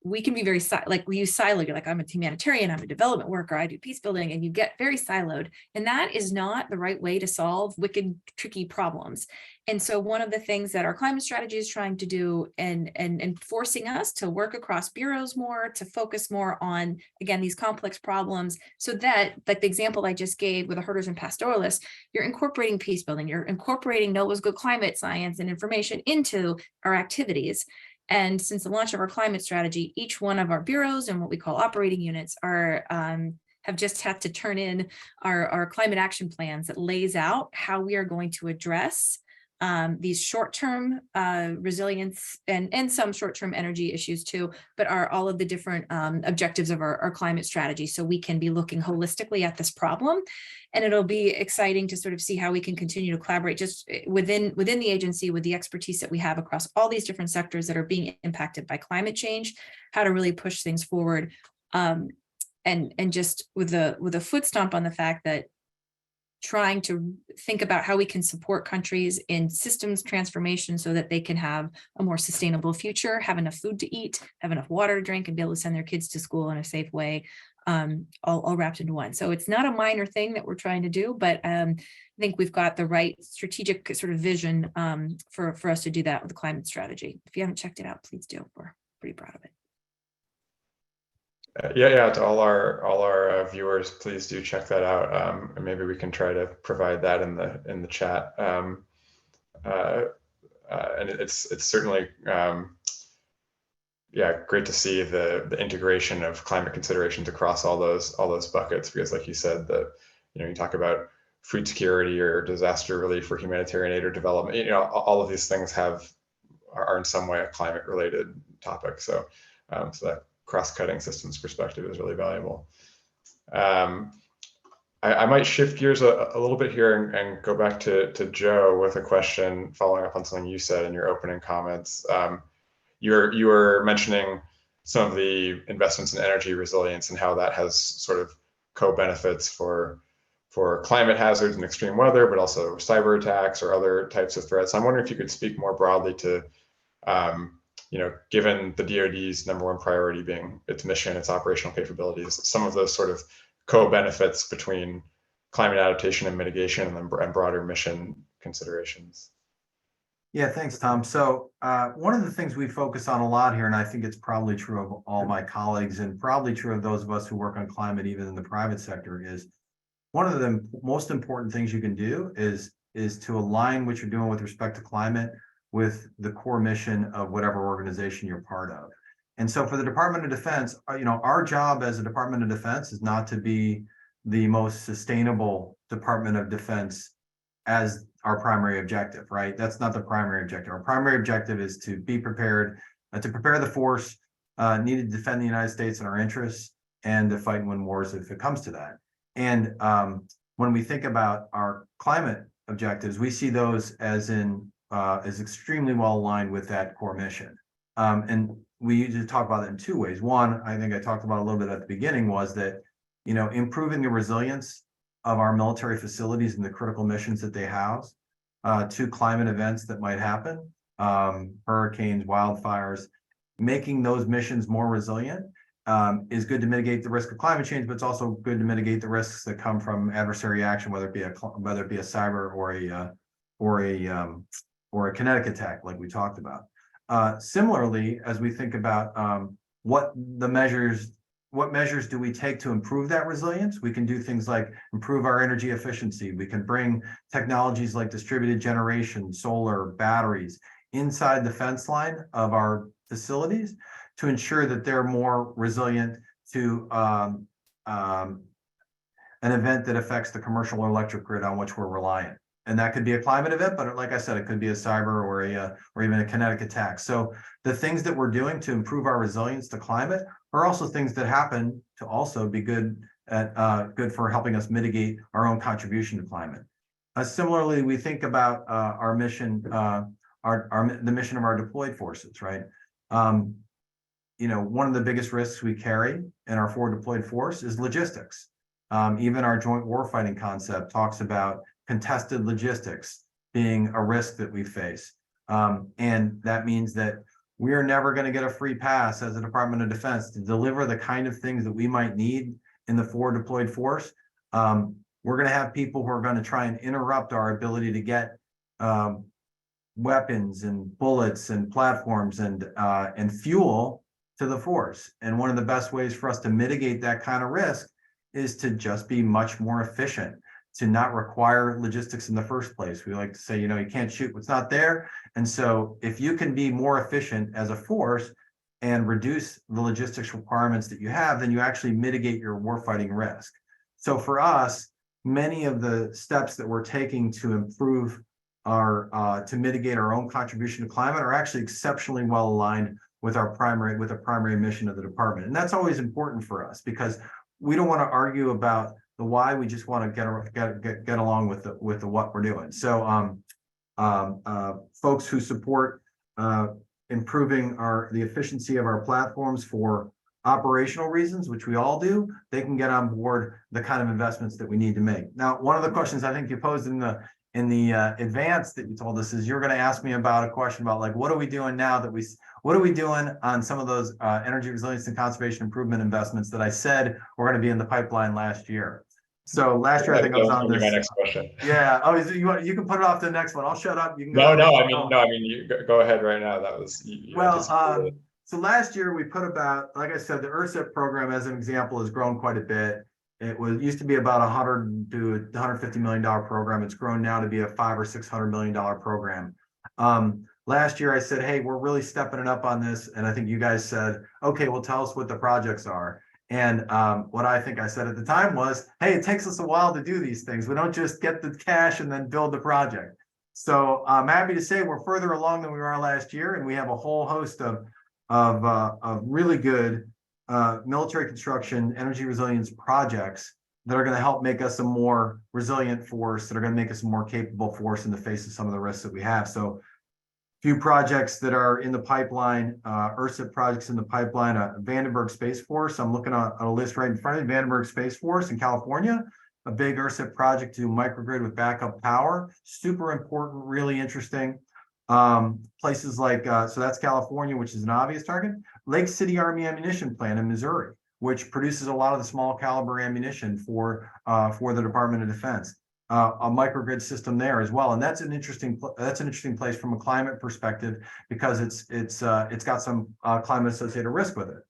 we can be very like we use siloed. You're like, I'm a humanitarian, I'm a development worker, I do peace building, and you get very siloed. And that is not the right way to solve wicked, tricky problems. And so one of the things that our climate strategy is trying to do and forcing us to work across bureaus more, to focus more on, again, these complex problems, so that, like the example I just gave with the herders and pastoralists, you're incorporating peace building, you're incorporating NOAA's good climate science and information into our activities. And since the launch of our climate strategy, each one of our bureaus and what we call operating units are have just had to turn in our climate action plans that lays out how we are going to address these short-term resilience and some short-term energy issues too, but are all of the different objectives of our climate strategy. So we can be looking holistically at this problem, and it'll be exciting to sort of see how we can continue to collaborate just within the agency with the expertise that we have across all these different sectors that are being impacted by climate change, how to really push things forward. And just with a foot stomp on the fact that trying to think about how we can support countries in systems transformation so that they can have a more sustainable future, have enough food to eat, have enough water to drink, and be able to send their kids to school in a safe way, all wrapped into one. So it's not a minor thing that we're trying to do, but I think we've got the right strategic sort of vision for us to do that with the climate strategy. If you haven't checked it out, please do. We're pretty proud of it. Yeah, to all our viewers, please do check that out, and maybe we can try to provide that in the chat. And it's certainly great to see the integration of climate considerations across all those buckets, because like you said, you talk about food security or disaster relief or humanitarian aid or development, all of these things are in some way a climate related topic. So so that cross-cutting systems perspective is really valuable. I might shift gears a little bit here and go back to Joe with a question following up on something you said in your opening comments. You were mentioning some of the investments in energy resilience and how that has sort of co-benefits for climate hazards and extreme weather, but also cyber attacks or other types of threats. I'm wondering if you could speak more broadly to given the DoD's #1 priority being its mission, its operational capabilities, some of those sort of co-benefits between climate adaptation and mitigation and broader mission considerations. Yeah, thanks, Tom. So one of the things we focus on a lot here, and I think it's probably true of all my colleagues and probably true of those of us who work on climate, even in the private sector, is one of the most important things you can do is to align what you're doing with respect to climate with the core mission of whatever organization you're part of. And so for the Department of Defense, our job as a Department of Defense is not to be the most sustainable Department of Defense as our primary objective, right? That's not the primary objective. Our primary objective is to be prepared, to prepare the force needed to defend the United States and our interests, and to fight and win wars if it comes to that. And when we think about our climate objectives, we see those as extremely well aligned with that core mission. And we usually talk about it in two ways. One, I think I talked about a little bit at the beginning, was that, improving the resilience of our military facilities and the critical missions that they house to climate events that might happen, hurricanes, wildfires, making those missions more resilient is good to mitigate the risk of climate change, but it's also good to mitigate the risks that come from adversary action, whether it be a cyber or a kinetic attack, like we talked about. Similarly, as we think about what the measures what measures do we take to improve that resilience? We can do things like improve our energy efficiency. We can bring technologies like distributed generation, solar, batteries inside the fence line of our facilities to ensure that they're more resilient to an event that affects the commercial or electric grid on which we're reliant. And that could be a climate event, but like I said, it could be a cyber or even a kinetic attack. So the things that we're doing to improve our resilience to climate are also things that happen to also be good for helping us mitigate our own contribution to climate. Similarly, we think about our mission, the mission of our deployed forces, right? One of the biggest risks we carry in our forward deployed force is logistics. Even our joint warfighting concept talks about contested logistics being a risk that we face. And that means that we are never going to get a free pass as a Department of Defense to deliver the kind of things that we might need in the forward deployed force. We're going to have people who are going to try and interrupt our ability to get weapons and bullets and platforms and fuel to the force. And one of the best ways for us to mitigate that kind of risk is to just be much more efficient, to not require logistics in the first place. We like to say, you can't shoot what's not there. And so if you can be more efficient as a force and reduce the logistics requirements that you have, then you actually mitigate your warfighting risk. So for us, many of the steps that we're taking to improve to mitigate our own contribution to climate are actually exceptionally well aligned with the primary mission of the department. And that's always important for us because we don't want to argue about the why, we just want to get along with the what we're doing. So folks who support improving the efficiency of our platforms for operational reasons, which we all do, they can get on board the kind of investments that we need to make. Now, one of the questions I think you posed in the advance that you told us is you're going to ask me about a question about like, what are we doing now what are we doing on some of those energy resilience and conservation improvement investments that I said were going to be in the pipeline last year? So last year, I think I was on this. My next question. Yeah. Oh, you can put it off to the next one. I'll shut up. You can go. No. I mean, you go ahead right now. That was so last year we put about, like I said, the ERSIP program as an example has grown quite a bit. It used to be about $100 to $150 million program. It's grown now to be a $500 or $600 million program. Last year I said, hey, we're really stepping it up on this. And I think you guys said, okay, well, tell us what the projects are. And what I think I said at the time was, hey, it takes us a while to do these things. We don't just get the cash and then build the project. So I'm happy to say we're further along than we were last year. And we have a whole host of really good military construction, energy resilience projects that are going to help make us a more resilient force, that are going to make us a more capable force in the face of some of the risks that we have. So few projects that are in the pipeline, ERSIP projects in the pipeline, Vandenberg Space Force. I'm looking at a list right in front of me, Vandenberg Space Force in California, a big ERSIP project to microgrid with backup power. Super important, really interesting. Places like, so that's California, which is an obvious target. Lake City Army Ammunition Plant in Missouri, which produces a lot of the small caliber ammunition for the Department of Defense. A microgrid system there as well, and that's an interesting place from a climate perspective because it's got some climate associated risk with it.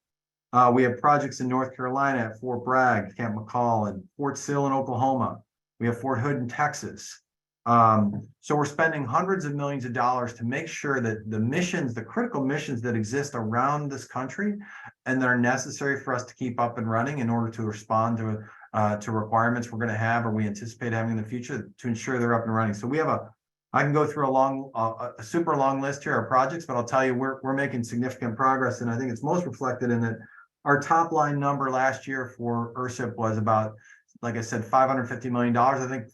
We have projects in North Carolina at Fort Bragg, Camp McCall, and Fort Sill in Oklahoma. We have Fort Hood in Texas. So we're spending hundreds of millions of dollars to make sure that the critical missions that exist around this country and that are necessary for us to keep up and running in order to respond to requirements we're going to have or we anticipate having in the future to ensure they're up and running. So we have I can go through a super long list here of projects, but I'll tell you we're making significant progress, and I think it's most reflected in that our top line number last year for ERSIP was about, like I said, $550 million. I think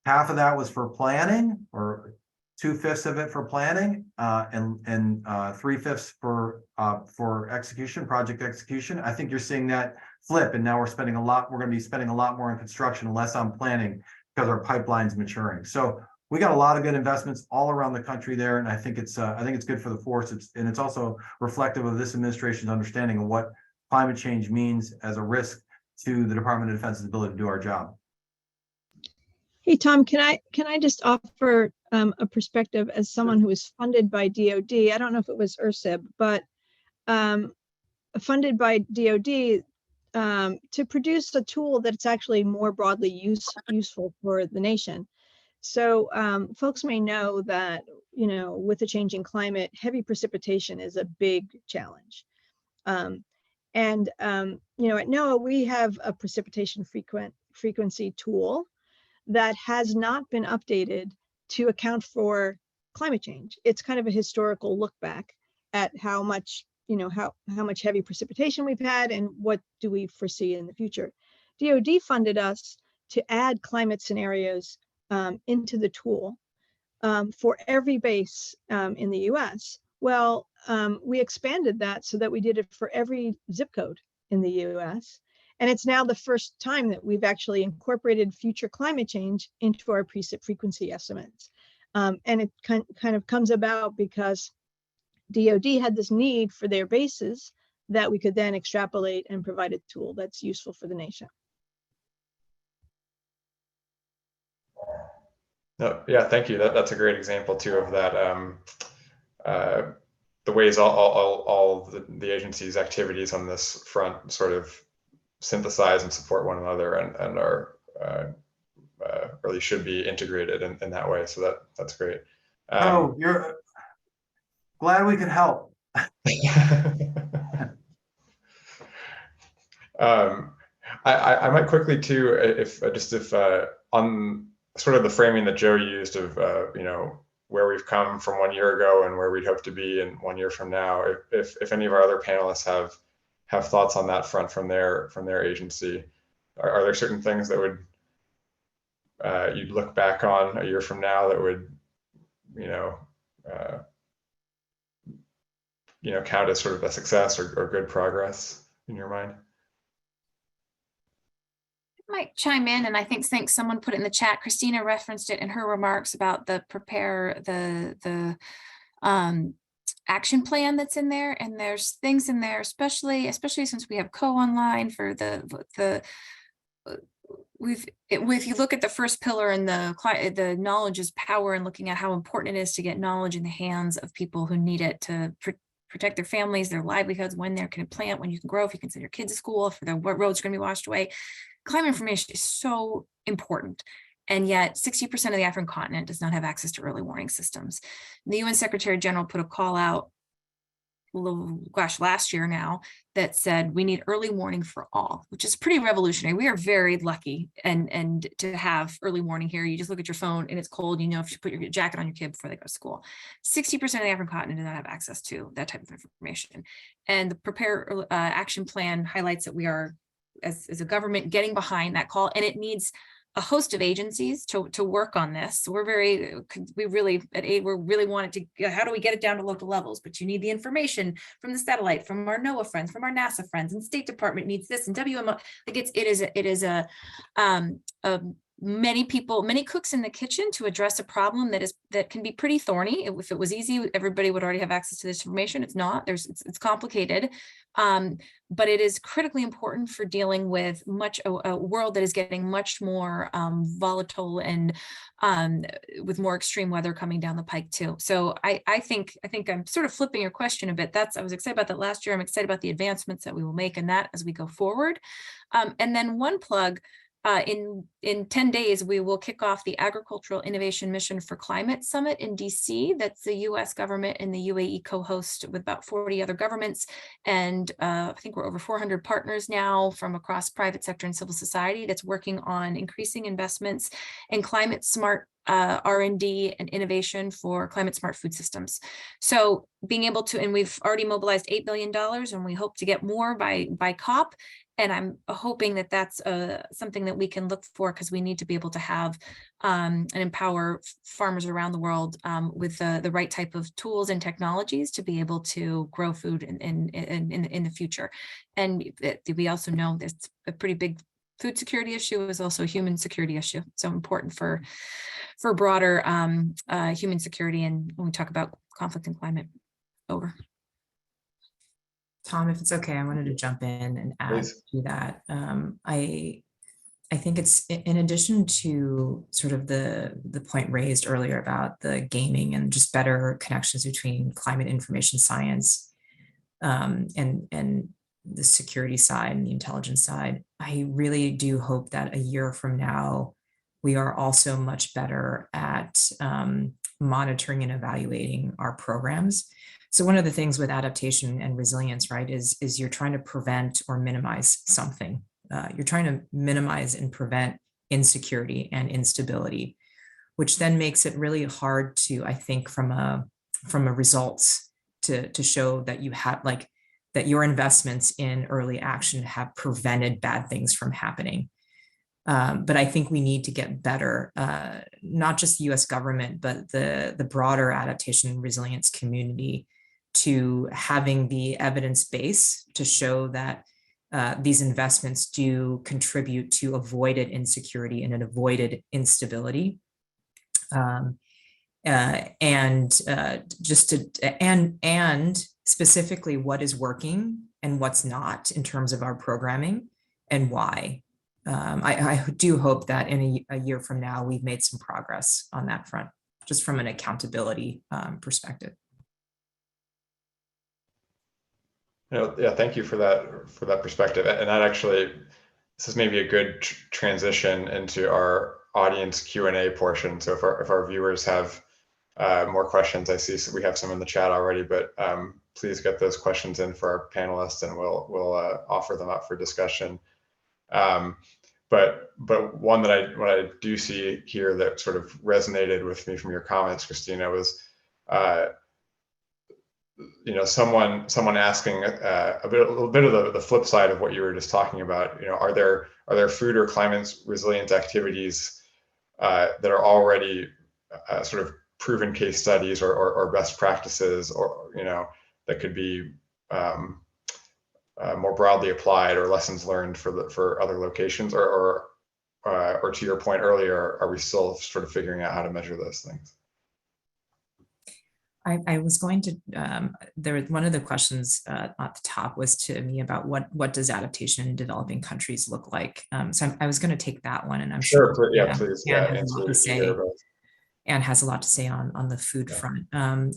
half of that was for planning, or 2/5 of it for planning, and 3/5 for execution, project execution. I think you're seeing that flip, and now we're going to be spending a lot more on construction, less on planning because our pipeline's maturing. So we got a lot of good investments all around the country there, and I think it's good for the force. It's also reflective of this administration's understanding of what climate change means as a risk to the Department of Defense's ability to do our job. Hey, Tom, can I just offer a perspective as someone who is funded by DoD? I don't know if it was ERSIB, but funded by DoD, to produce a tool that's actually more broadly useful for the nation. So folks may know that, with the changing climate, heavy precipitation is a big challenge. At NOAA, we have a precipitation frequency tool that has not been updated to account for climate change. It's kind of a historical look back at how much, how much heavy precipitation we've had and what do we foresee in the future. DoD funded us to add climate scenarios into the tool for every base in the US. Well, we expanded that so that we did it for every zip code in the US. And it's now the first time that we've actually incorporated future climate change into our precip frequency estimates. And it kind of comes about because DoD had this need for their bases that we could then extrapolate and provide a tool that's useful for the nation. No, yeah, thank you. That's a great example too of that. The ways all the agency's activities on this front sort of synthesize and support one another and are really should be integrated in that way. So that's great. You're glad we could help. I might quickly too, if on sort of the framing that Joe used of where we've come from 1 year ago and where we'd hope to be in 1 year from now. If any of our other panelists have thoughts on that front from their agency, are there certain things that would you'd look back on a year from now that would count as sort of a success or good progress in your mind? Might chime in, and I think someone put it in the chat. Christina referenced it in her remarks about the action plan that's in there, and there's things in there, especially since we have online for if you look at the first pillar and the knowledge is power, and looking at how important it is to get knowledge in the hands of people who need it to protect their families, their livelihoods, when they can plant, when you can grow, if you can send your kids to school, if the roads are going to be washed away. Climate information is so important. And yet 60% of the African continent does not have access to early warning systems. The UN Secretary General put a call out, last year now, that said we need early warning for all, which is pretty revolutionary. We are very lucky and to have early warning here. You just look at your phone and it's cold, if you put your jacket on your kid before they go to school. 60% of the African continent does not have access to that type of information. And the Prepare Action Plan highlights that we are, as a government, getting behind that call, and it needs a host of agencies to work on this. We really at AID, we're really wanting to, how do we get it down to local levels? But you need the information from the satellite, from our NOAA friends, from our NASA friends, and State Department needs this, and WMO. Like it is a many cooks in the kitchen to address a problem that can be pretty thorny. If it was easy, everybody would already have access to this information. It's not. It's complicated, but it is critically important for dealing with a world that is getting much more volatile and with more extreme weather coming down the pike too. So I think I'm sort of flipping your question a bit. I was excited about that last year. I'm excited about the advancements that we will make in that as we go forward. And then one plug. In 10 days, we will kick off the Agricultural Innovation Mission for Climate Summit in DC. That's the US government and the UAE co-host with about 40 other governments. And I think we're over 400 partners now from across private sector and civil society that's working on increasing investments in climate smart R&D and innovation for climate smart food systems. So being able to, and we've already mobilized $8 billion and we hope to get more by COP. And I'm hoping that that's something that we can look for, because we need to be able to have and empower farmers around the world with the right type of tools and technologies to be able to grow food in the future. And we also know there's a pretty big food security issue is also a human security issue. So important for broader human security. And when we talk about conflict and climate. Over. Tom, if it's okay, I wanted to jump in and add to that. I think it's in addition to sort of the point raised earlier about the gaming and just better connections between climate information science and the security side and the intelligence side. I really do hope that a year from now, we are also much better at monitoring and evaluating our programs. So one of the things with adaptation and resilience, right, is you're trying to prevent or minimize something. You're trying to minimize and prevent insecurity and instability, which then makes it really hard to, I think, from a results to show that you have that your investments in early action have prevented bad things from happening. But I think we need to get better, not just the US government, but the broader adaptation and resilience community, to having the evidence base to show that these investments do contribute to avoided insecurity and an avoided instability. And specifically what is working and what's not in terms of our programming and why. I do hope that in a year from now, we've made some progress on that front, just from an accountability perspective. Yeah, thank you for that perspective. And that actually, this is maybe a good transition into our audience Q&A portion. So if our viewers have more questions, I see we have some in the chat already, but please get those questions in for our panelists, and we'll offer them up for discussion. But one that what I do see here that sort of resonated with me from your comments, Christina, was someone asking a little bit of the flip side of what you were just talking about. Are there food or climate resilience activities that are already sort of proven case studies or best practices, or that could be more broadly applied, or lessons learned for other locations, or to your point earlier, are we still sort of figuring out how to measure those things? I was going to, there was one of the questions at the top was to me about what does adaptation in developing countries look like. So I was going to take that one, and I'm sure. Yeah, please. Anne has a lot to say on the food front.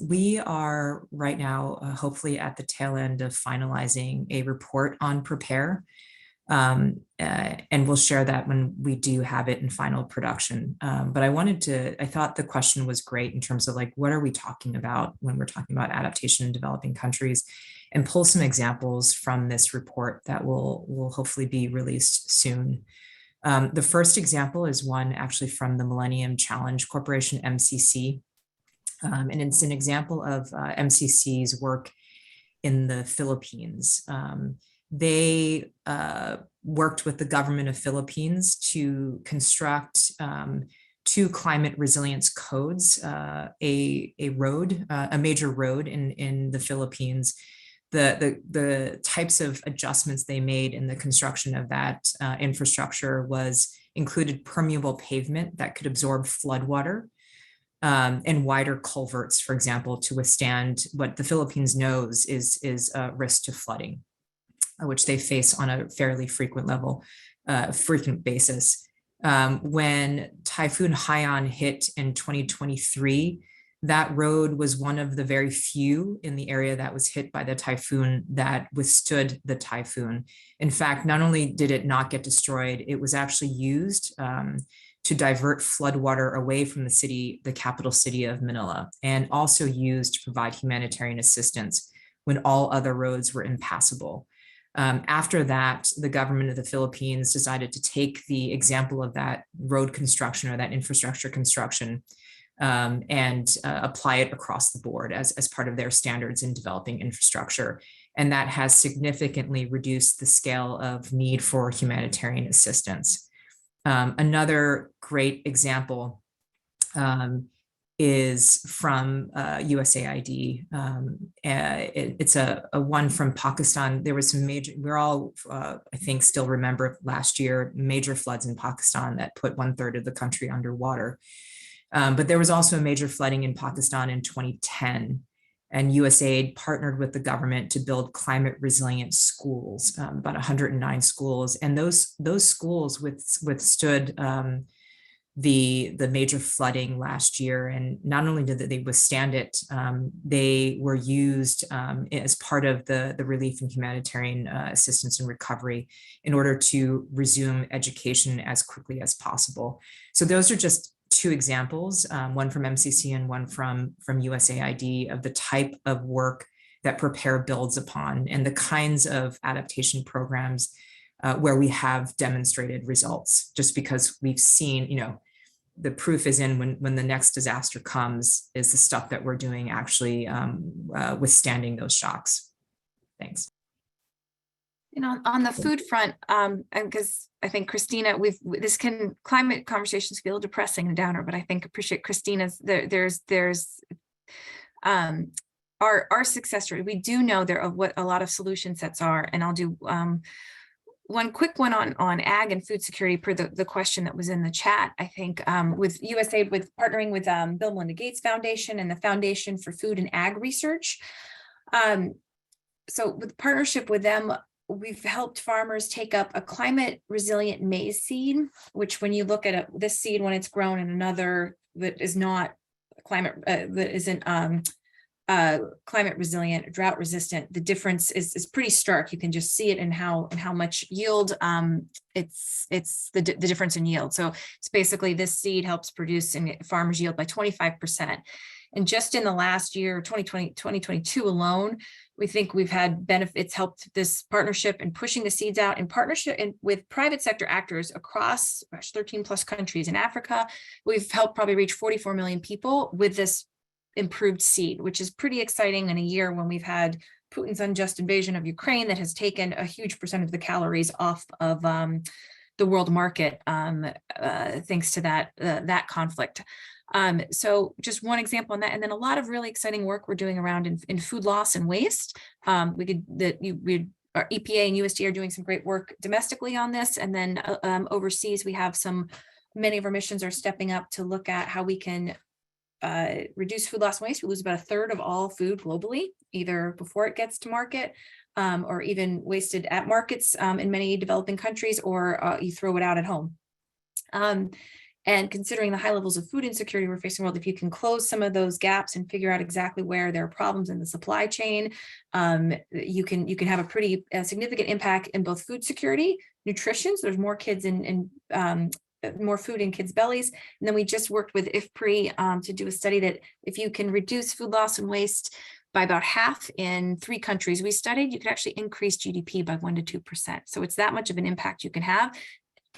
We are right now, hopefully at the tail end of finalizing a report on Prepare. And we'll share that when we do have it in final production. But I thought the question was great in terms of what are we talking about when we're talking about adaptation in developing countries, and pull some examples from this report that will hopefully be released soon. The first example is one actually from the Millennium Challenge Corporation, MCC. And it's an example of MCC's work in the Philippines. They worked with the government of Philippines to construct 2 climate resilience codes, a major road in the Philippines. The types of adjustments they made in the construction of that infrastructure included permeable pavement that could absorb floodwater, and wider culverts, for example, to withstand what the Philippines knows is a risk to flooding, which they face on a fairly frequent basis. When Typhoon Haiyan hit in 2023, that road was one of the very few in the area that was hit by the typhoon that withstood the typhoon. In fact, not only did it not get destroyed, it was actually used to divert floodwater away from the capital city of Manila, and also used to provide humanitarian assistance when all other roads were impassable. After that, the government of the Philippines decided to take the example of that road construction or that infrastructure construction and apply it across the board as part of their standards in developing infrastructure. And that has significantly reduced the scale of need for humanitarian assistance. Another great example is from USAID. It's a one from Pakistan. There was some major, we're all, I think, still remember last year, major floods in Pakistan that put 1/3 of the country underwater. But there was also a major flooding in Pakistan in 2010. And USAID partnered with the government to build climate resilient schools, about 109 schools. And those schools withstood the major flooding last year. And not only did they withstand it, they were used as part of the relief and humanitarian assistance and recovery in order to resume education as quickly as possible. So those are just two examples, one from MCC and one from USAID, of the type of work that Prepare builds upon and the kinds of adaptation programs where we have demonstrated results, just because we've seen, the proof is in when the next disaster comes, is the stuff that we're doing actually withstanding those shocks. Thanks. On the food front, because I think Christina, climate conversations feel depressing and downer, but I think appreciate Christina's, there's our success rate. We do know what a lot of solution sets are, and I'll do one quick one on ag and food security per the question that was in the chat. I think with USAID, with partnering with Bill and Melinda Gates Foundation and the Foundation for Food and Ag Research. So with partnership with them, we've helped farmers take up a climate resilient maize seed, which when you look at this seed, when it's grown in another that is not climate, that isn't climate resilient, drought resistant, the difference is pretty stark. You can just see it in how much yield, it's the difference in yield. So it's basically this seed helps produce in farmers yield by 25%. And just in the last year, 2022 alone, we think we've had benefits, helped this partnership in pushing the seeds out in partnership with private sector actors across 13 plus countries in Africa. We've helped probably reach 44 million people with this improved seed, which is pretty exciting in a year when we've had Putin's unjust invasion of Ukraine that has taken a huge percentage of the calories off of the world market, thanks to that conflict. So just one example on that, and then a lot of really exciting work we're doing around in food loss and waste. Our EPA and USDA are doing some great work domestically on this, and then overseas we have many of our missions are stepping up to look at how we can reduce food loss and waste. We lose about a third of all food globally, either before it gets to market or even wasted at markets in many developing countries, or you throw it out at home. And considering the high levels of food insecurity we're facing in the world, if you can close some of those gaps and figure out exactly where there are problems in the supply chain, you can have a pretty significant impact in both food security, nutrition. So there's more kids more food in kids' bellies. And then we just worked with IFPRI to do a study that if you can reduce food loss and waste by about half in 3 countries we studied, you could actually increase GDP by 1% to 2%. So it's that much of an impact you can have.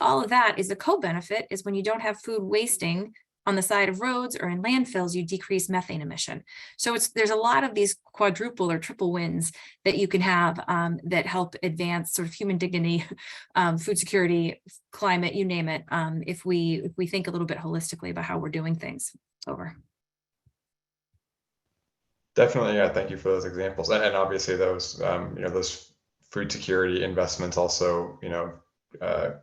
All of that is the co-benefit is when you don't have food wasting on the side of roads or in landfills, you decrease methane emission. So there's a lot of these quadruple or triple wins that you can have that help advance sort of human dignity, food security, climate, you name it, if we think a little bit holistically about how we're doing things. Over. Definitely, yeah. Thank you for those examples, and obviously those those food security investments also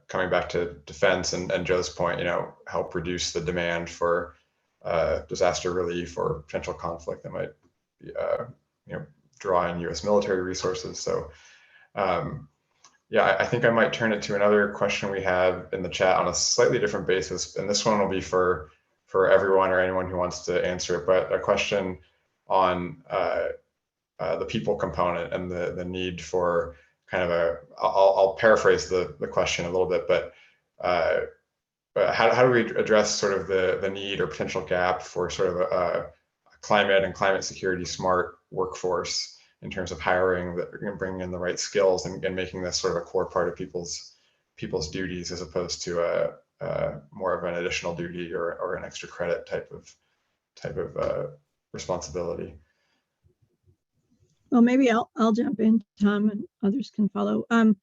coming back to defense and Joe's point, help reduce the demand for disaster relief or potential conflict that might be, draw in U.S. military resources. So, yeah, I think I might turn it to another question we have in the chat on a slightly different basis, and this one will be for everyone or anyone who wants to answer it. But a question on the people component and the need for kind of I'll paraphrase the question a little bit, but how do we address sort of the need or potential gap for sort of a climate and climate security smart workforce in terms of hiring and bringing in the right skills and making this sort of a core part of people's duties as opposed to more of an additional duty or an extra credit type of responsibility. Well, maybe I'll jump in, Tom, and others can follow. I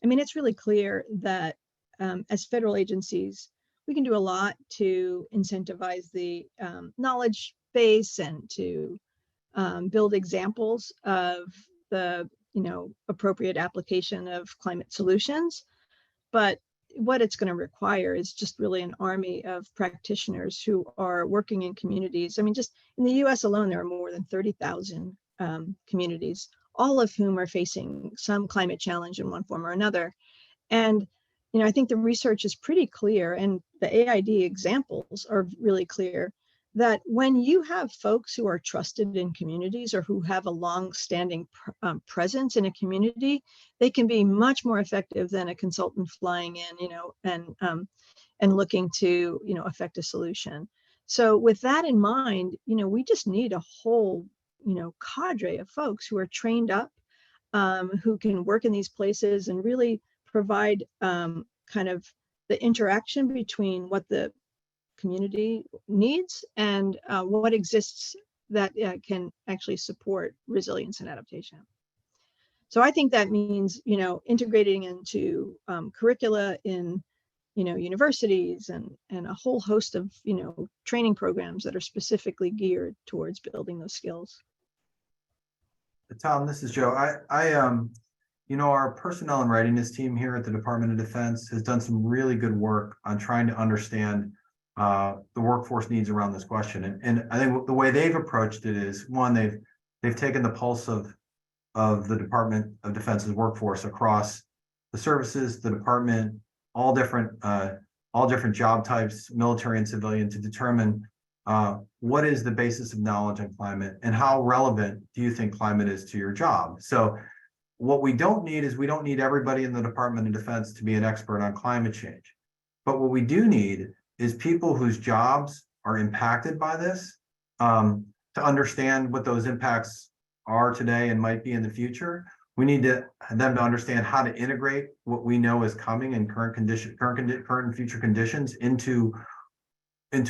mean, it's really clear that as federal agencies, we can do a lot to incentivize the knowledge base and to build examples of the appropriate application of climate solutions. But what it's going to require is just really an army of practitioners who are working in communities. I mean, just in the US alone, there are more than 30,000 communities, all of whom are facing some climate challenge in one form or another. And I think the research is pretty clear, and the AID examples are really clear, that when you have folks who are trusted in communities or who have a long-standing presence in a community, they can be much more effective than a consultant flying in, and looking to, affect a solution. So with that in mind, we just need a whole, cadre of folks who are trained up, who can work in these places and really provide kind of the interaction between what the community needs and what exists that can actually support resilience and adaptation. So I think that means, integrating into curricula in, universities and a whole host of, training programs that are specifically geared towards building those skills. Tom, this is Joe. Our personnel and readiness team here at the Department of Defense has done some really good work on trying to understand the workforce needs around this question. And I think the way they've approached it is, one, they've taken the pulse of the Department of Defense's workforce across the services, the department, all different job types, military and civilian, to determine what is the basis of knowledge on climate and how relevant do you think climate is to your job. So what we don't need is, we don't need everybody in the Department of Defense to be an expert on climate change. But what we do need is people whose jobs are impacted by this, to understand what those impacts are today and might be in the future. We need them to understand how to integrate what we know is coming in current and future conditions into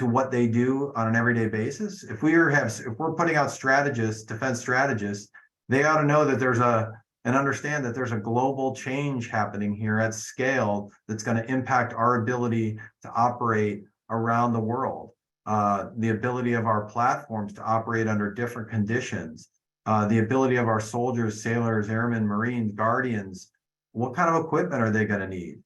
what they do on an everyday basis. If we're putting out strategists, defense strategists, they ought to know that and understand that there's a global change happening here at scale that's going to impact our ability to operate around the world, the ability of our platforms to operate under different conditions, the ability of our soldiers, sailors, airmen, Marines, guardians. What kind of equipment are they going to need?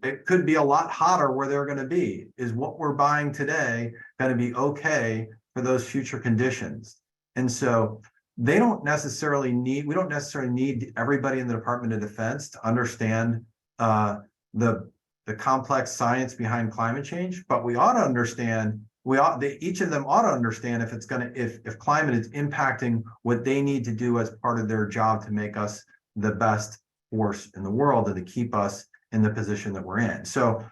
It could be a lot hotter where they're going to be. Is what we're buying today going to be okay for those future conditions? And so we don't necessarily need everybody in the Department of Defense to understand the complex science behind climate change, but we ought to understand, each of them ought to understand if climate is impacting what they need to do as part of their job to make us the best force in the world and to keep us in the position that we're in. So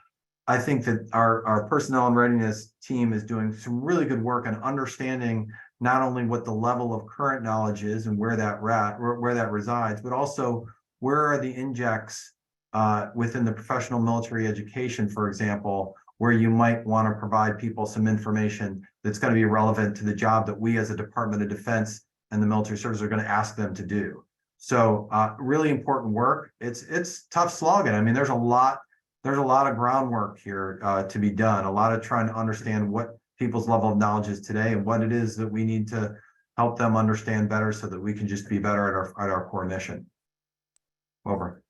I think that our personnel and readiness team is doing some really good work on understanding not only what the level of current knowledge is and where that resides, but also where are the injects within the professional military education, for example, where you might want to provide people some information that's going to be relevant to the job that we as a Department of Defense and the military service are going to ask them to do. So really important work. It's tough slogging. I mean, there's a lot of groundwork here to be done, a lot of trying to understand what people's level of knowledge is today and what it is that we need to help them understand better so that we can just be better at our core mission. Over.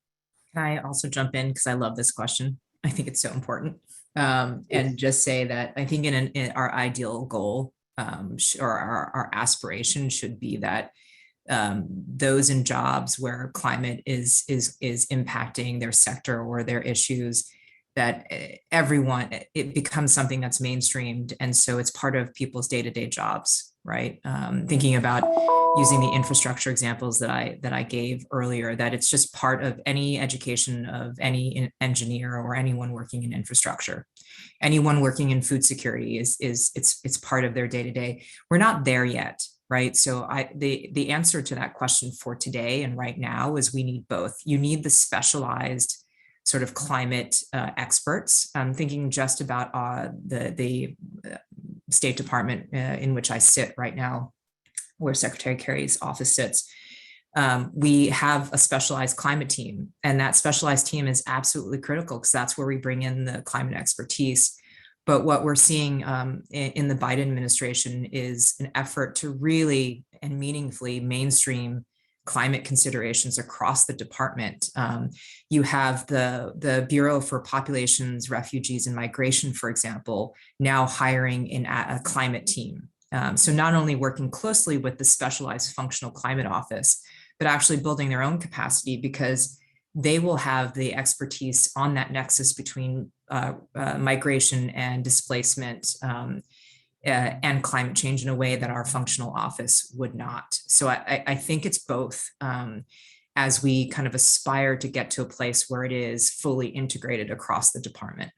Can I also jump in, because I love this question? I think it's so important. And just say that I think in our ideal goal or our aspiration should be that those in jobs where climate is impacting their sector or their issues, that it becomes something that's mainstreamed. And so it's part of people's day-to-day jobs, right? Thinking about using the infrastructure examples that I gave earlier, that it's just part of any education of any engineer or anyone working in infrastructure. Anyone working in food security it's part of their day-to-day. We're not there yet, right? So the answer to that question for today and right now is we need both. You need the specialized sort of climate experts. I'm thinking just about the State Department in which I sit right now, where Secretary Kerry's office sits. We have a specialized climate team, and that specialized team is absolutely critical because that's where we bring in the climate expertise. But what we're seeing in the Biden administration is an effort to really and meaningfully mainstream climate considerations across the department. You have the Bureau for Populations, Refugees, and Migration, for example, now hiring in a climate team. So not only working closely with the specialized functional climate office, but actually building their own capacity, because they will have the expertise on that nexus between migration and displacement and climate change in a way that our functional office would not. So I think it's both as we kind of aspire to get to a place where it is fully integrated across the department.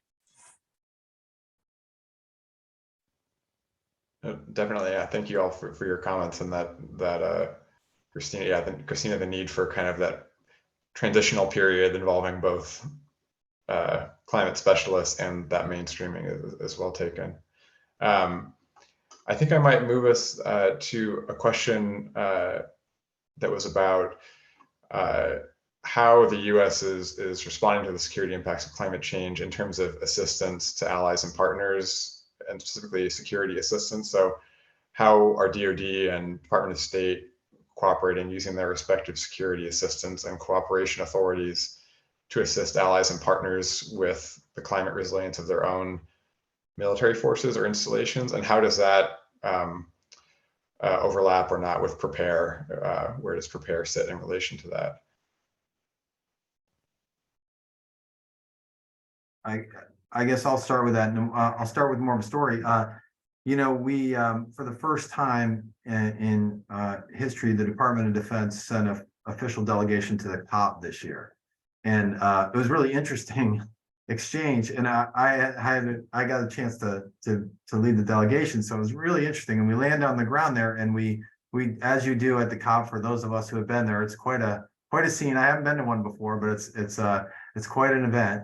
Definitely, yeah. Thank you all for your comments and that Christina. Yeah, Christina, the need for kind of that transitional period involving both climate specialists and that mainstreaming is well taken. I think I might move us to a question that was about how the U.S. is responding to the security impacts of climate change in terms of assistance to allies and partners, and specifically security assistance. So how are DoD and Department of State cooperating using their respective security assistance and cooperation authorities to assist allies and partners with the climate resilience of their own military forces or installations? And how does that overlap or not with PREPARE? Where does PREPARE sit in relation to that? I guess I'll start with that, and I'll start with more of a story. You know, we for the first time in history, the Department of Defense sent an official delegation to the COP this year, and it was really interesting exchange. And I got a chance to lead the delegation, so it was really interesting. And we landed on the ground there, and we as you do at the COP, for those of us who have been there, it's quite a scene. I haven't been to one before, but it's quite an event.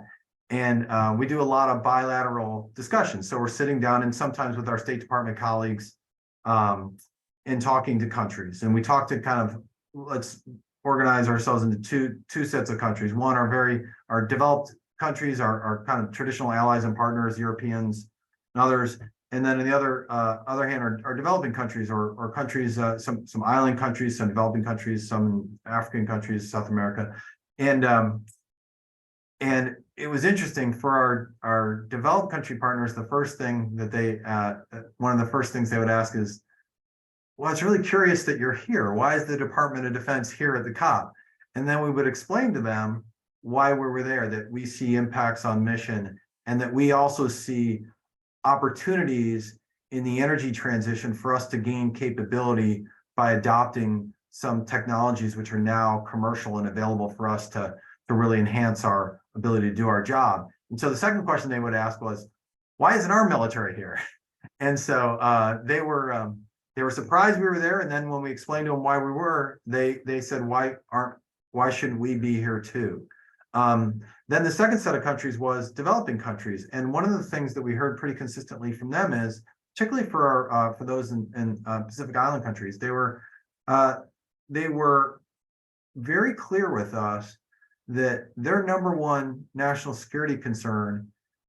And we do a lot of bilateral discussions. So we're sitting down and sometimes with our State Department colleagues and talking to countries. And we talk to kind of, let's organize ourselves into two sets of countries. One are our developed countries, our kind of traditional allies and partners, Europeans and others. And then on the other hand are developing countries or countries, some island countries, some developing countries, some African countries, South America. And it was interesting for our developed country partners. The first thing that one of the first things they would ask is, well, it's really curious that you're here. Why is the Department of Defense here at the COP? And then we would explain to them why we were there, that we see impacts on mission, and that we also see opportunities in the energy transition for us to gain capability by adopting some technologies which are now commercial and available for us to really enhance our ability to do our job. And so the second question they would ask was, why isn't our military here? And so they were surprised we were there. And then when we explained to them why we were, they said, why shouldn't we be here too? Then the second set of countries was developing countries. And one of the things that we heard pretty consistently from them is, particularly for those in Pacific Island countries, they were very clear with us that their number one national security concern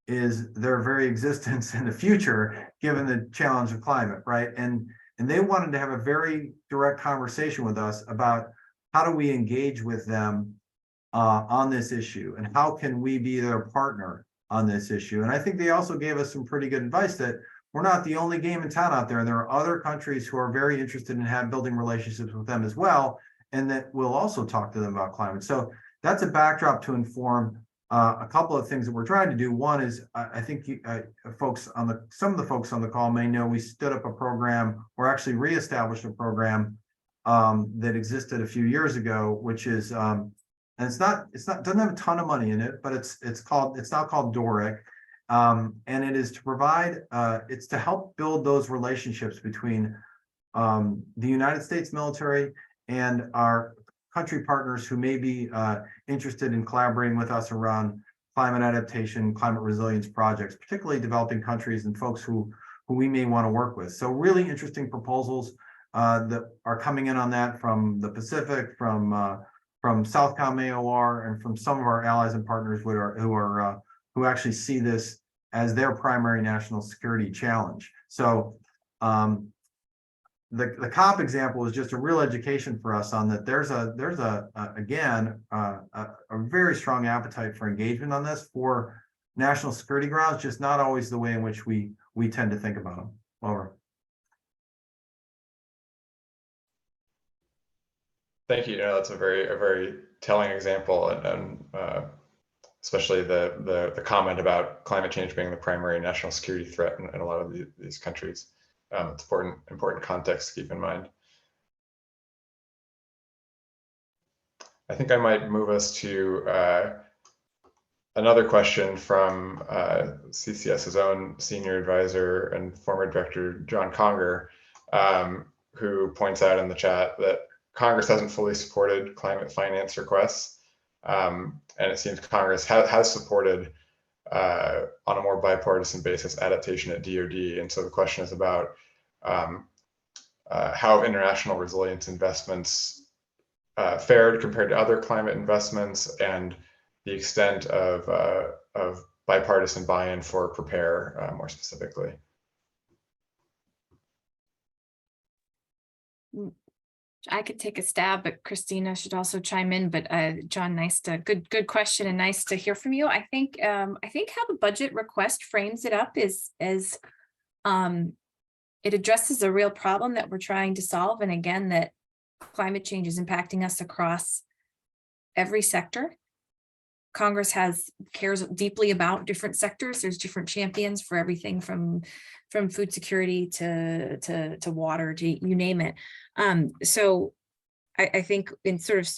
is their very existence in the future, given the challenge of climate, right? And they wanted to have a very direct conversation with us about how do we engage with them on this issue, and how can we be their partner on this issue. And I think they also gave us some pretty good advice that we're not the only game in town out there, and there are other countries who are very interested in building relationships with them as well, and that we'll also talk to them about climate. So that's a backdrop to inform a couple of things that we're trying to do. One is, I think some of the folks on the call may know we stood up a program, or actually reestablished a program that existed a few years ago, which is, and it doesn't have a ton of money in it, but it's now called DORIC, and it is to provide, it's to help build those relationships between the United States military and our country partners who may be interested in collaborating with us around climate adaptation, climate resilience projects, particularly developing countries and folks who we may want to work with. So really interesting proposals that are coming in on that from the Pacific, from Southcom AOR, and from some of our allies and partners who actually see this as their primary national security challenge. So the COP example is just a real education for us on that. There's again a very strong appetite for engagement on this for national security grounds, just not always the way in which we tend to think about them. Over. Thank you. That's a very telling example, and especially the comment about climate change being the primary national security threat in a lot of these countries. It's important context to keep in mind. I think I might move us to another question from CCS's own senior advisor and former director, John Conger, who points out in the chat that Congress hasn't fully supported climate finance requests. And it seems Congress has supported on a more bipartisan basis adaptation at DoD. And so the question is about how international resilience investments fared compared to other climate investments, and the extent of bipartisan buy-in for PREPARE more specifically. I could take a stab, but Christina should also chime in. But John, good question, and nice to hear from you. I think how the budget request frames it up is it addresses a real problem that we're trying to solve, and again, that climate change is impacting us across every sector. Congress cares deeply about different sectors. There's different champions for everything from food security to water, to you name it. So I think in sort of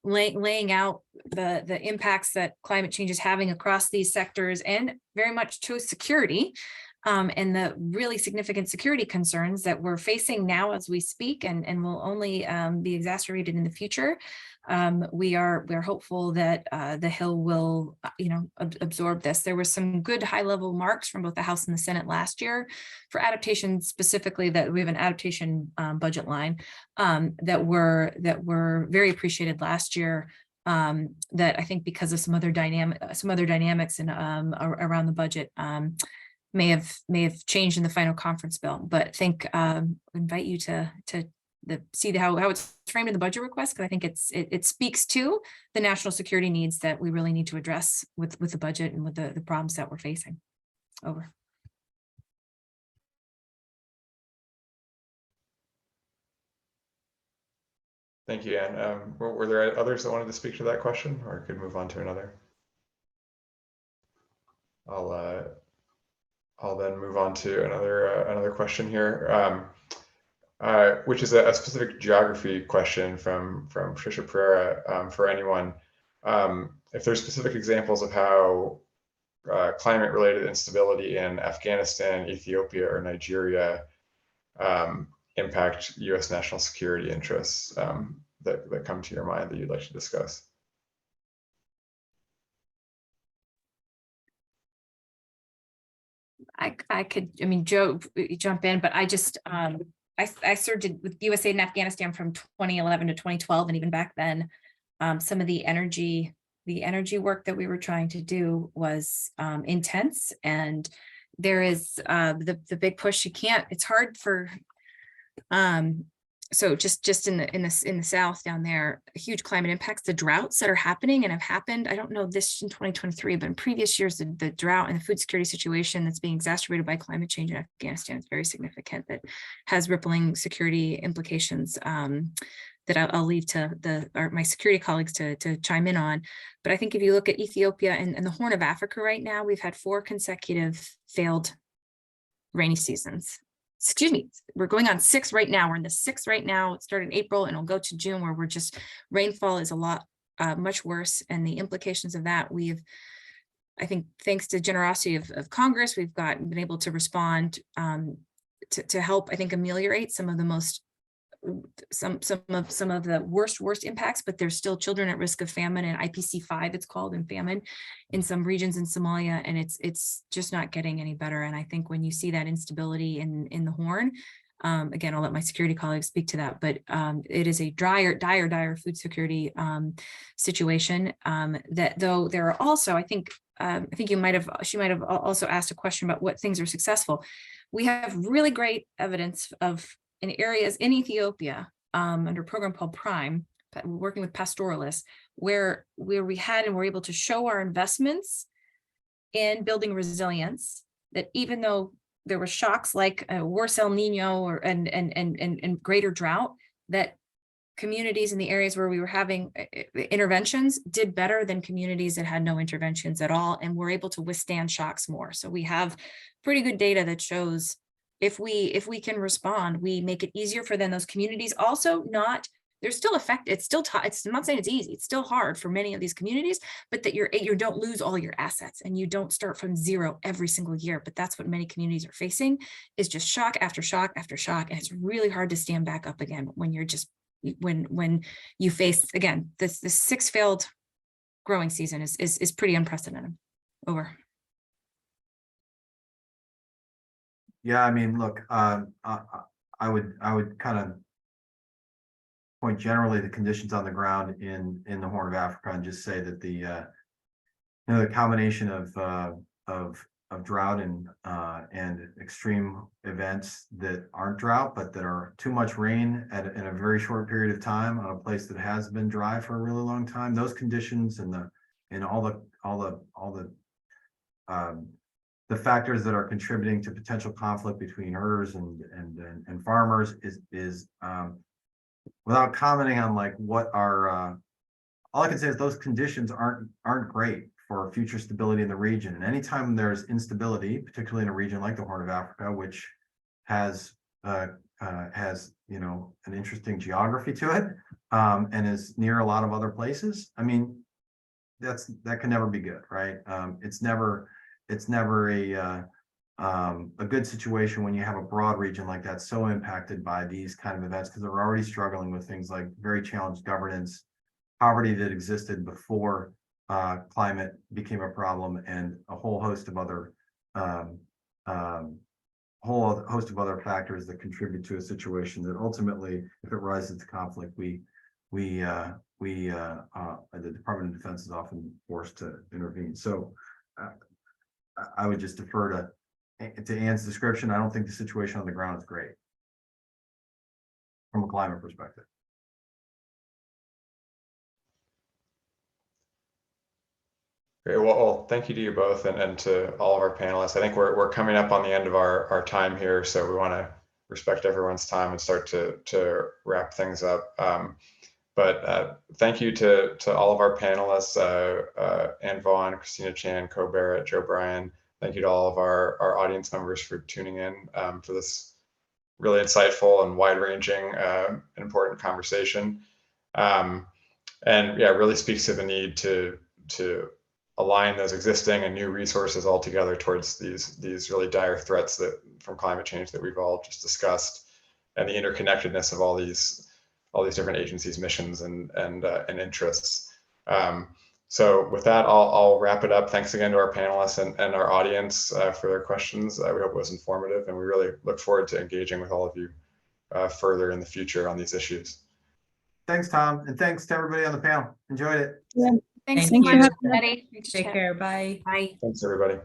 laying out the impacts that climate change is having across these sectors, and very much to security, and the really significant security concerns that we're facing now as we speak, and will only be exacerbated in the future. We're hopeful that the Hill will, absorb this. There were some good high-level marks from both the House and the Senate last year for adaptation, specifically that we have an adaptation budget line that were very appreciated last year. That I think because of some other dynamics and around the budget may have changed in the final conference bill. But I think invite you to see how it's framed in the budget request, because I think it speaks to the national security needs that we really need to address with the budget and with the problems that we're facing. Over. Thank you, Anne. Were there others that wanted to speak to that question, or could move on to another? I'll then move on to another question here, which is a specific geography question from Trisha Pereira for anyone. If there's specific examples of how climate-related instability in Afghanistan, Ethiopia, or Nigeria impact U.S. national security interests that come to your mind that you'd like to discuss. I could, Joe, jump in, but I just, I served with USA in Afghanistan from 2011 to 2012. And even back then, some of the energy work that we were trying to do was intense. And there is the big push. It's hard for, so just in the South down there, huge climate impacts, the droughts that are happening and have happened. I don't know this in 2023, but in previous years, the drought and the food security situation that's being exacerbated by climate change in Afghanistan is very significant. That has rippling security implications that I'll leave to my security colleagues to chime in on. But I think if you look at Ethiopia and the Horn of Africa right now, we've had 4 consecutive failed rainy seasons. Excuse me, we're going on 6 right now. We're in the 6th right now. It started in April and it'll go to June, where we're just, rainfall is a lot, much worse. And the implications of that, I think thanks to generosity of Congress, we've been able to respond to help, I think, ameliorate some of the most, some of the worst impacts, but there's still children at risk of famine, and IPC 5 it's called, in famine in some regions in Somalia, and it's just not getting any better. And I think when you see that instability in the Horn, again, I'll let my security colleagues speak to that, but it is a dire food security situation. That though there are also, I think she might have also asked a question about what things are successful. We have really great evidence of, in areas in Ethiopia under a program called Prime, working with pastoralists, where we had and were able to show our investments in building resilience, that even though there were shocks like worse El Nino and greater drought, that communities in the areas where we were having interventions did better than communities that had no interventions at all, and were able to withstand shocks more. So we have pretty good data that shows if we can respond, we make it easier for then those communities. Also, not there's still effect. It's still I'm not saying it's easy. It's still hard for many of these communities, but that you don't lose all your assets and you don't start from zero every single year. But that's what many communities are facing, is just shock after shock after shock, and it's really hard to stand back up again when you're just when you face, again, this 6 failed growing season is pretty unprecedented. Over. Yeah, I mean, look, I would kind of point generally the conditions on the ground in the Horn of Africa, and just say that the combination of drought and extreme events that aren't drought, but that are too much rain in a very short period of time on a place that has been dry for a really long time. Those conditions and all the factors that are contributing to potential conflict between herders and farmers is without commenting on like what are all I can say is those conditions aren't great for future stability in the region. And anytime there's instability, particularly in a region like the Horn of Africa, which has an interesting geography to it, and is near a lot of other places, I mean, that can never be good, right? It's never a good situation when you have a broad region like that so impacted by these kind of events, because they're already struggling with things like very challenged governance, poverty that existed before climate became a problem, and a whole host of other factors that contribute to a situation that ultimately, if it rises to conflict, the Department of Defense is often forced to intervene. So I would just defer to Ann's description. I don't think the situation on the ground is great from a climate perspective. Great. Well, thank you to you both, and to all of our panelists. I think we're coming up on the end of our time here, so we want to respect everyone's time and start to wrap things up. But thank you to all of our panelists, Ann Vaughn, Christina Chan, Co Barrett, Joe Bryan. Thank you to all of our audience members for tuning in for this really insightful and wide-ranging and important conversation. And yeah, it really speaks to the need to align those existing and new resources all together towards these really dire threats that from climate change that we've all just discussed, and the interconnectedness of all these different agencies' missions and interests. So with that, I'll wrap it up. Thanks again to our panelists and our audience for their questions. We hope it was informative, and we really look forward to engaging with all of you further in the future on these issues. Thanks, Tom, and thanks to everybody on the panel. Enjoyed it. Yeah. Thanks Thank so you. much, everybody. Take care. Bye. Bye. Thanks, everybody.